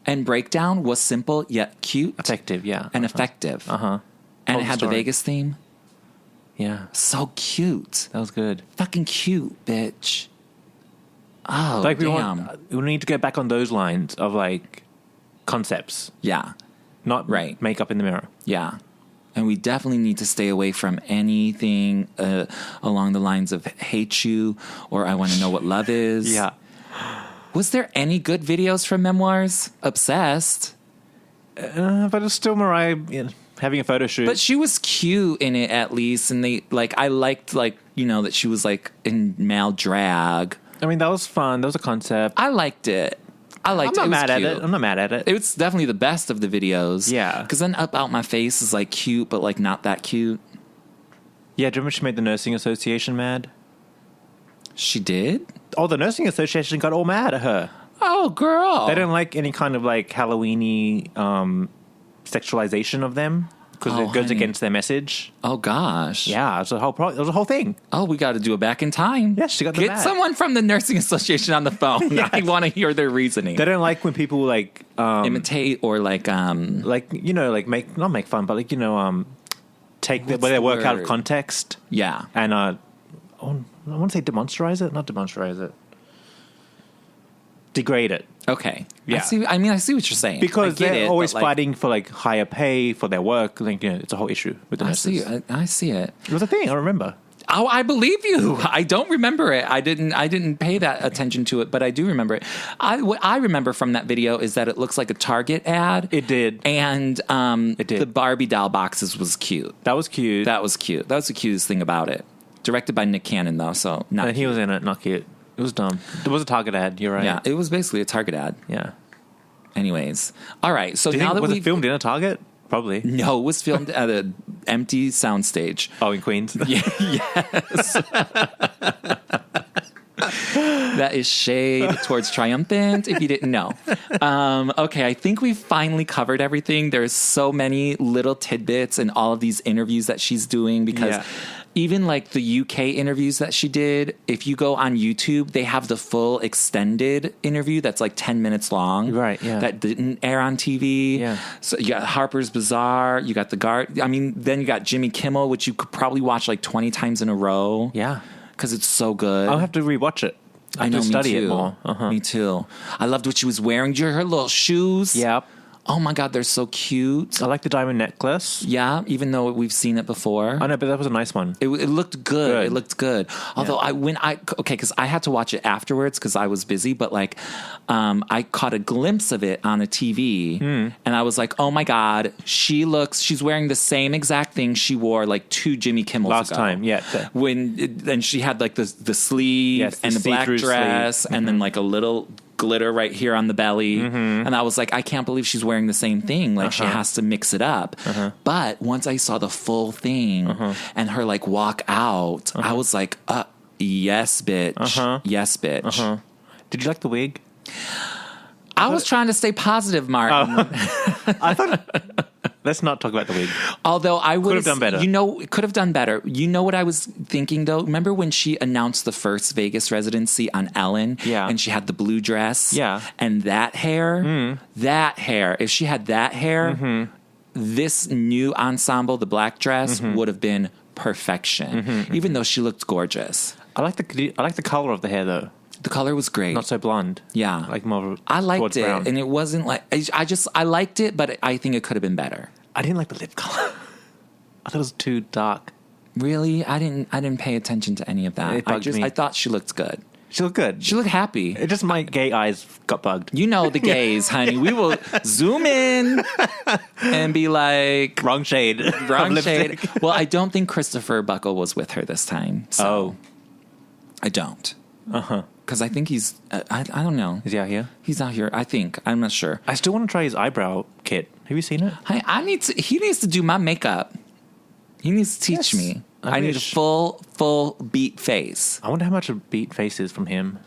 And Breakdown was simple yet cute. Effective, yeah. And effective. Uh-huh. And it had the Vegas theme. Yeah. So cute. That was good. Fucking cute, bitch. Oh, damn. We need to get back on those lines of concepts. Yeah. Not makeup in the mirror. Yeah. And we definitely need to stay away from anything along the lines of hate you or I want to know what love is. Yeah. Was there any good videos from Memoirs? Obsessed. But it's still Mariah having a photo shoot. But she was cute in it at least. And I liked that she was in male drag. I mean, that was fun. That was a concept. I liked it. I'm not mad at it. I'm not mad at it. It was definitely the best of the videos. Yeah. Because then Up Out My Face is cute, but not that cute. Yeah, do you remember she made the Nursing Association mad? She did? Oh, the Nursing Association got all mad at her. Oh, girl. They don't like any kind of Halloween-y sexualization of them because it goes against their message. Oh, gosh. Yeah, it was a whole thing. Oh, we got to do it back in time. Yeah, she got them Get mad. someone from the Nursing Association on the phone. Yes. I want to hear their reasoning. They don't like when people imitate or not make fun, but take their work out of context. Yeah. And I want to say demonstrate it, not demonstrate it. Degrade it. Okay. Yeah. I see what you're saying. Because they're always fighting for higher pay for their work. It's a whole issue with the nurses. I see it. It was a thing. I remember. Oh, I believe you. I don't remember it. I didn't pay that attention to it, but I do remember it. What I remember from that video is that it looks like a Target ad. It did. And it did. The Barbie doll boxes was cute. That was cute. That was cute. That was the cutest thing about it. Directed by Nick Cannon, though, so not And he was in it. Not cute. It was dumb. It was a Target ad. You're right. Yeah, it was basically a Target ad. Yeah. Anyways. All right. So now that was it filmed in a Target? Probably. No, it was filmed at an empty soundstage. Oh, in Queens? Yeah, yes. That is shade towards Triumphant, if you didn't know. Okay, I think we've finally covered everything. There's so many little tidbits in all of these interviews that she's doing because even the UK interviews that she did, if you go on YouTube, they have the full extended interview that's 10 minutes long. Right, yeah. That didn't air on TV. Yeah. So you got Harper's Bazaar, you got The Guard. I mean, then you got Jimmy Kimmel, which you could probably watch 20 times in a row. Yeah. Because it's so good. I'll have to rewatch it. I know, to study me too. it more. Uh-huh. Me too. I loved what she was wearing. Her little shoes. Yep. Oh my God, they're so cute. I like the diamond necklace. Yeah, even though we've seen it before. I know, but that was a nice one. It looked good. It looked good. Although because I had to watch it afterwards because I was busy, but like, I caught a glimpse of it on a TV and I was like, oh my God, she's wearing the same exact thing she wore like 2 Jimmy Kimmels last ago. time. Yeah. And she had like the sleeve and the black dress and then like a little glitter right here on the belly. And I was like, I can't believe she's wearing the same thing. Like she has to mix it up. But once I saw the full thing and her like walk out, I was like, yes, bitch. Yes, bitch. Did you like the wig? I was trying to stay positive, Martin. I thought... Let's not talk about the wig. Although I would have done better. Could have done better. You know what I was thinking though? Remember when she announced the first Vegas residency on Ellen? Yeah. And she had the blue dress? Yeah. And that hair? That hair. If she had that hair, this new ensemble, the black dress, would have been perfection. Even though she looked gorgeous. I like the color of the hair though. The color was great. Not so blonde. Yeah. Like more I liked towards it. brown. And it wasn't like... I liked it, but I think it could have been better. I didn't like the lip color. I thought it was too dark. Really? I didn't pay attention to any of that. It bugged me. I thought she looked good. She looked good. She looked happy. It just my gay eyes got bugged. You know the gays, honey. We will zoom in and be like... Wrong shade. Wrong shade. Well, I don't think Christopher Buckle was with her this time. So I don't. Because I think he's... I don't know. Is he out here? He's out here, I think. I'm not sure. I still want to try his eyebrow kit. Have you seen it? He needs to do my makeup. He needs to teach me. I need a full beat face. I wonder how much a beat face is from him.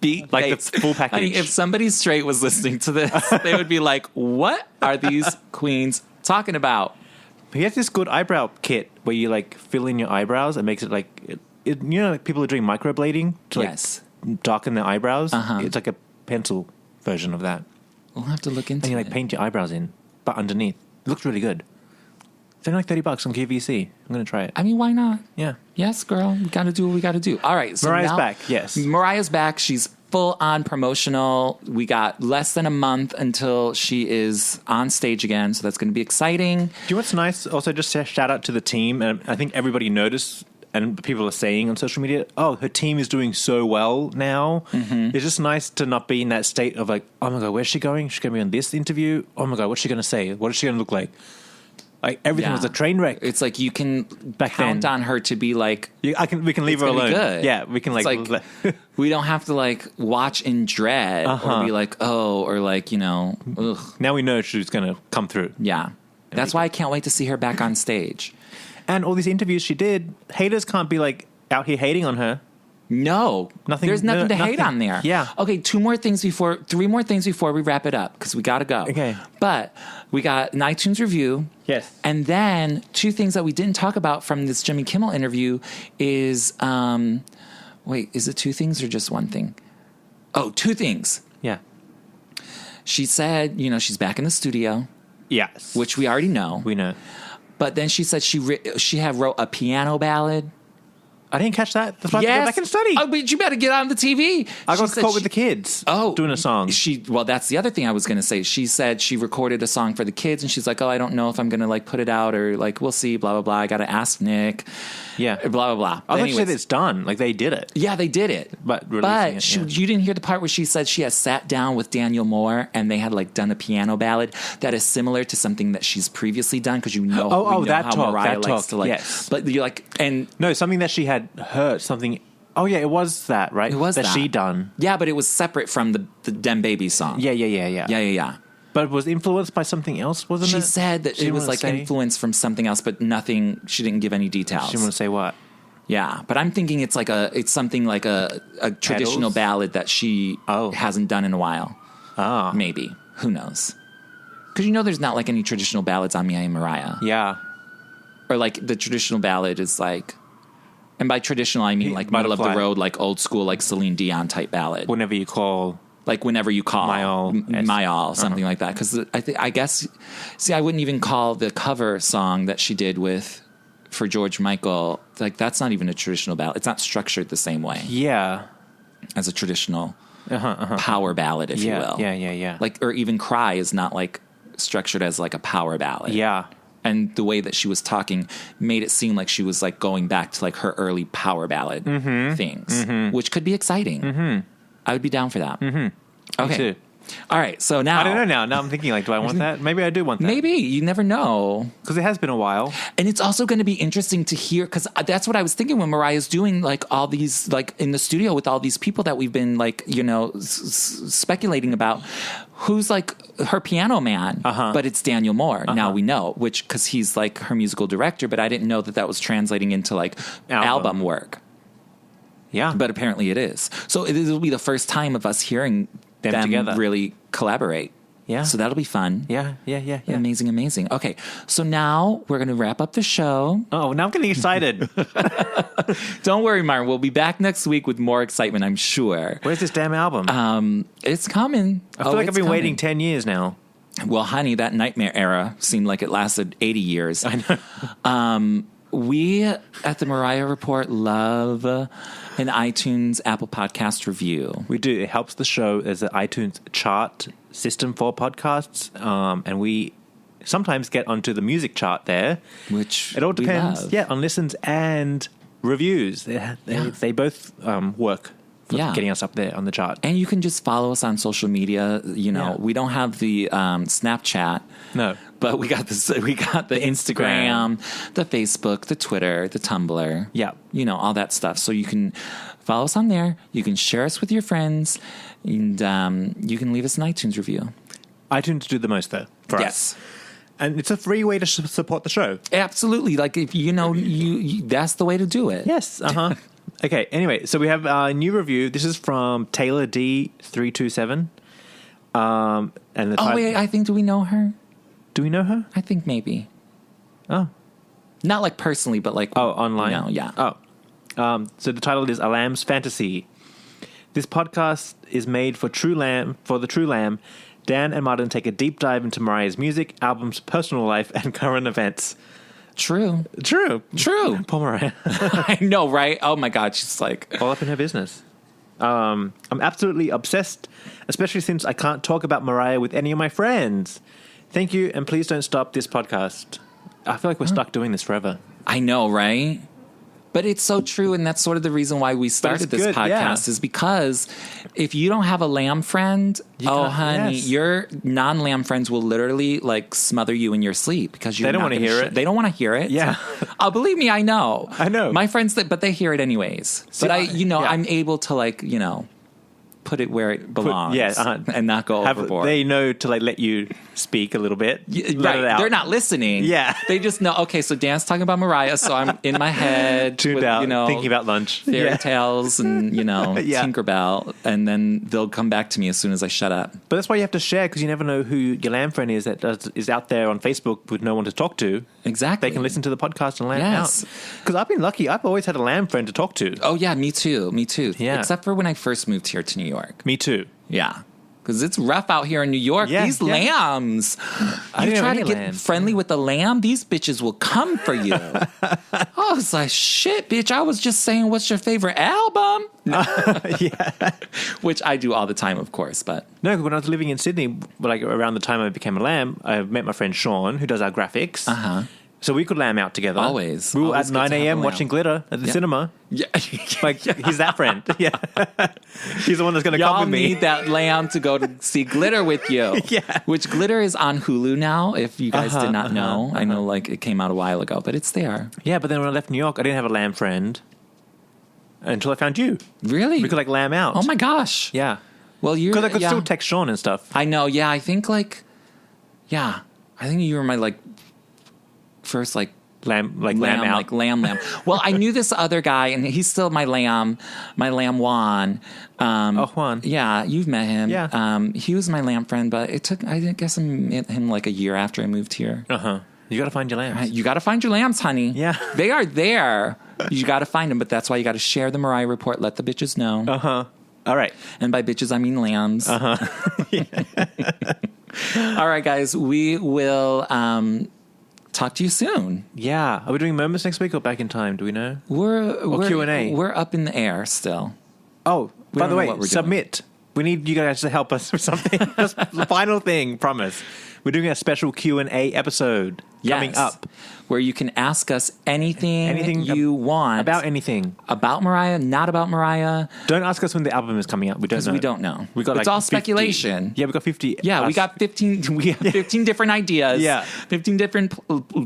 Beat like face. The full package. I mean, if somebody straight was listening to this, they would be like, what are these queens talking about? He has this good eyebrow kit where you like fill in your eyebrows and makes it like... you know, like people are doing microblading to like darken their eyebrows. It's like a pencil version of that. We'll have to look into it. And you like paint your eyebrows in, but underneath. It looks really good. It's only like $30 on QVC. I'm going to try it. I mean, why not? Yeah. Yes, girl. We got to do what we got to do. All right. So Mariah's back. Yes. Mariah's back. She's full on promotional. We got less than a month until she is on stage again. So that's going to be exciting. Do you know what's nice? Also, just a shout out to the team. And I think everybody noticed, and people are saying on social media, oh, her team is doing so well now. It's just nice to not be in that state of like, oh my God, where's she going? She's going to be on this interview. Oh my God, what's she going to say? What is she going to look like? Like everything was a train wreck. It's like you can count on her to be like, we can leave her alone. Good. Yeah, we can like we don't have to like watch in dread or be like, oh, or like, you know, ugh. Now we know she's going to come through. Yeah. That's why I can't wait to see her back on stage. And all these interviews she did, haters can't be like out here hating on her. No, nothing. There's nothing to hate on there. Yeah. Okay. 3 more things before we wrap it up because we got to go. Okay. But we got an iTunes review. Yes. And then 2 things that we didn't talk about from this Jimmy Kimmel interview is, wait, is it 2 things or just 1 thing? Oh, 2 things. Yeah. She said, you know, she's back in the studio. Yes. Which we already know. We know. But then she said she had wrote a piano ballad. I didn't catch that. That's why I have to go back and study. Oh, but you better get on the TV. I got caught with the kids. Oh, doing a song. Well, that's the other thing I was going to say. She said she recorded a song for the kids, and she's like, "Oh, I don't know if I'm going to like put it out or like we'll see." Blah blah blah. I got to ask Nick. Yeah. Blah blah blah. I thought you said it's done. Like they did it. Yeah, they did it. But you didn't hear the part where she said she has sat down with Daniel Moore and they had like done a piano ballad that is similar to something that she's previously done because Mariah likes to like. Yes. But you're like, and no, something that she had heard. Something. Oh yeah, it was that, right? It was that she done. Yeah, but it was separate from the Dem Baby song. Yeah. But it was influenced by something else, wasn't it? She said that it was like influenced from something else, but nothing. She didn't give any details. She didn't want to say what. Yeah, but I'm thinking it's something like a traditional ballad that she hasn't done in a while. Oh, maybe. Who knows? Because you know, there's not like any traditional ballads on Me and Mariah. Yeah, or like the traditional ballad is like. And by traditional, I mean like middle of the road, like old school, like Celine Dion type ballad. Whenever you call, my all, something like that. Because I guess, I wouldn't even call the cover song that she did for George Michael, like that's not even a traditional ballad. It's not structured the same way. Yeah, as a traditional power ballad, if you will. Yeah. Like, or even Cry is not like structured as like a power ballad. Yeah. And the way that she was talking made it seem like she was like going back to like her early power ballad things, which could be exciting. I would be down for that. Okay. Me too. All right. So now I don't know now. Now I'm thinking like, do I want that? Maybe I do want that. maybe you never know. Because it has been a while. And it's also going to be interesting to hear, because that's what I was thinking when Mariah's doing like all these, like in the studio with all these people that we've been like, you know, speculating about who's like her piano man, but it's Daniel Moore. Now we know, which, because he's like her musical director, but I didn't know that that was translating into like album work. Yeah. But apparently it is. So it will be the first time of us hearing them together really collaborate. Yeah. So that'll be fun. Yeah. Amazing. Okay. So now we're going to wrap up the show. Oh, now I'm getting excited. Don't worry, Martin. We'll be back next week with more excitement, I'm sure. Where's this damn album? It's coming. I feel like I've been waiting 10 years now. Well, honey, that Nightmare era seemed like it lasted 80 years. I know. We at the Mariah Report love an iTunes Apple Podcast review. We do. It helps the show. There's an iTunes chart system for podcasts, and we sometimes get onto the music chart there. Which it all depends, we love. on listens and reviews. They both work for getting us up there on the chart. And you can just follow us on social media. You know, we don't have the Snapchat. No. But we got the Instagram, the Facebook, the Twitter, the Tumblr. Yeah. You know, all that stuff. So you can follow us on there. You can share us with your friends. And you can leave us an iTunes review. iTunes do the most, though, for us. And it's a free way to support the show. Absolutely. Like, if you know, you that's the way to do it. Yes. Okay, anyway, so we have a new review. This is from Taylor D327. And the wait, I think, do we know her? Do we know her? I think maybe. Oh. Not like personally, but like... Oh, online? No, yeah. Oh. So the title is A Lamb's Fantasy. This podcast is made for the true lamb. Dan and Martin take a deep dive into Mariah's music, albums, personal life, and current events. True. Poor Mariah. I know, right? Oh my God, she's like... all up in her business. I'm absolutely obsessed, especially since I can't talk about Mariah with any of my friends. Thank you, and please don't stop this podcast. I feel like we're stuck doing this forever. I know, right? But it's so true, and that's sort of the reason why we started this podcast, is because if you don't have a lamb friend, honey, your non-lamb friends will literally like smother you in your sleep because they don't want to hear it. They don't want to hear it. Yeah. Believe me, I know. My friends, but they hear it anyways. So but I'm able to like, put it where it belongs and not go overboard. They know to like let you speak a little bit. Right. They're not listening. Yeah. They just know, okay, so Dan's talking about Mariah, so I'm in my head tuned out, thinking about lunch. Fairy tales and, Tinkerbell, and then they'll come back to me as soon as I shut up. But that's why you have to share, because you never know who your lamb friend is that is out there on Facebook with no one to talk to. Exactly. They can listen to the podcast and lamb out. Because I've been lucky. I've always had a lamb friend to talk to. Oh, yeah, me too. Yeah. Except for when I first moved here to New York. Me too. Yeah. Because it's rough out here in New York. These lambs. You try to get friendly with the lamb, these bitches will come for you. I was like, shit, bitch. I was just saying, what's your favorite album? Which I do all the time, of course. But no, when I was living in Sydney, like around the time I became a lamb, I met my friend Sean, who does our graphics. So we could lamb out together. Always. We were at 9 a.m. watching Glitter at the cinema. Yeah. He's that friend. Yeah. He's the one that's going to come with me. Y'all need that lamb to go to see Glitter with you. Yeah. Which Glitter is on Hulu now, if you guys did not know. I know like it came out a while ago, but it's there. Yeah, but then when I left New York, I didn't have a lamb friend until I found you. Really? We could like lamb out. Oh my gosh. Yeah. Well, because I could still text Sean and stuff. I know. Yeah, I think like, I think you were my like first like lamb out. Like lamb. Well, I knew this other guy, and he's still my lamb Juan. Juan. Yeah, you've met him. Yeah. He was my lamb friend, but it took, I guess I met him like a year after I moved here. You got to find your lambs. You got to find your lambs, honey. Yeah. They are there. You got to find them, but that's why you got to share the Mariah Report. Let the bitches know. All right. And by bitches, I mean lambs. All right, guys. We will talk to you soon. Yeah. Are we doing moments next week or back in time? Do we know? We're Q&A. We're up in the air still. Oh, by the way, submit We need you guys to help us with something. Just the final thing, promise. We're doing a special Q&A episode coming up. Where you can ask us anything you want. About anything. About Mariah, not about Mariah. Don't ask us when the album is coming out. We don't know. We don't know. We got it's all 50. Speculation. Yeah, we got 50. Yeah, we got 15. We have 15 different ideas. Yeah. 15 different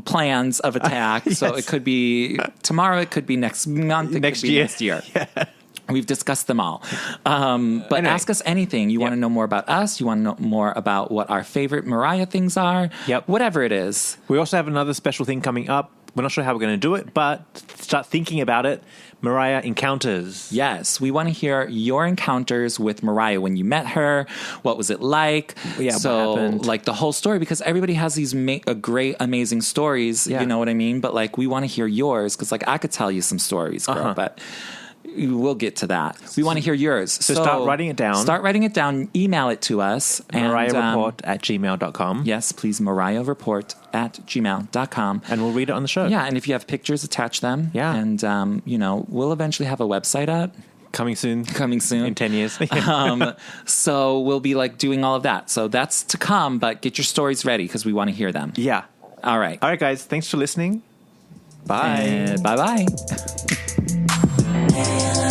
plans of attack. Yes. So it could be tomorrow. It could be next month. It could be next year. Yeah. We've discussed them all. But anyway, ask us anything. You want to know more about us? You want to know more about what our favorite Mariah things are? Yep. Whatever it is. We also have another special thing coming up. We're not sure how we're going to do it, but start thinking about it. Mariah encounters. Yes, we want to hear your encounters with Mariah when you met her. What was it like? Yeah, so what happened? Like the whole story, because everybody has these great, amazing stories. Yeah. You know what I mean? But like, we want to hear yours because like I could tell you some stories, girl, but. We'll get to that. We want to hear yours. So start writing it down. Start writing it down. Email it to us. mariahreport@gmail.com. Yes, please. mariahreport@gmail.com. And we'll read it on the show. Yeah, and if you have pictures, attach them. Yeah. And, we'll eventually have a website up. Coming soon. In 10 years. So we'll be like doing all of that. So that's to come, but get your stories ready because we want to hear them. Yeah. All right. All right, guys. Thanks for listening. Bye. Bye-bye. Yeah.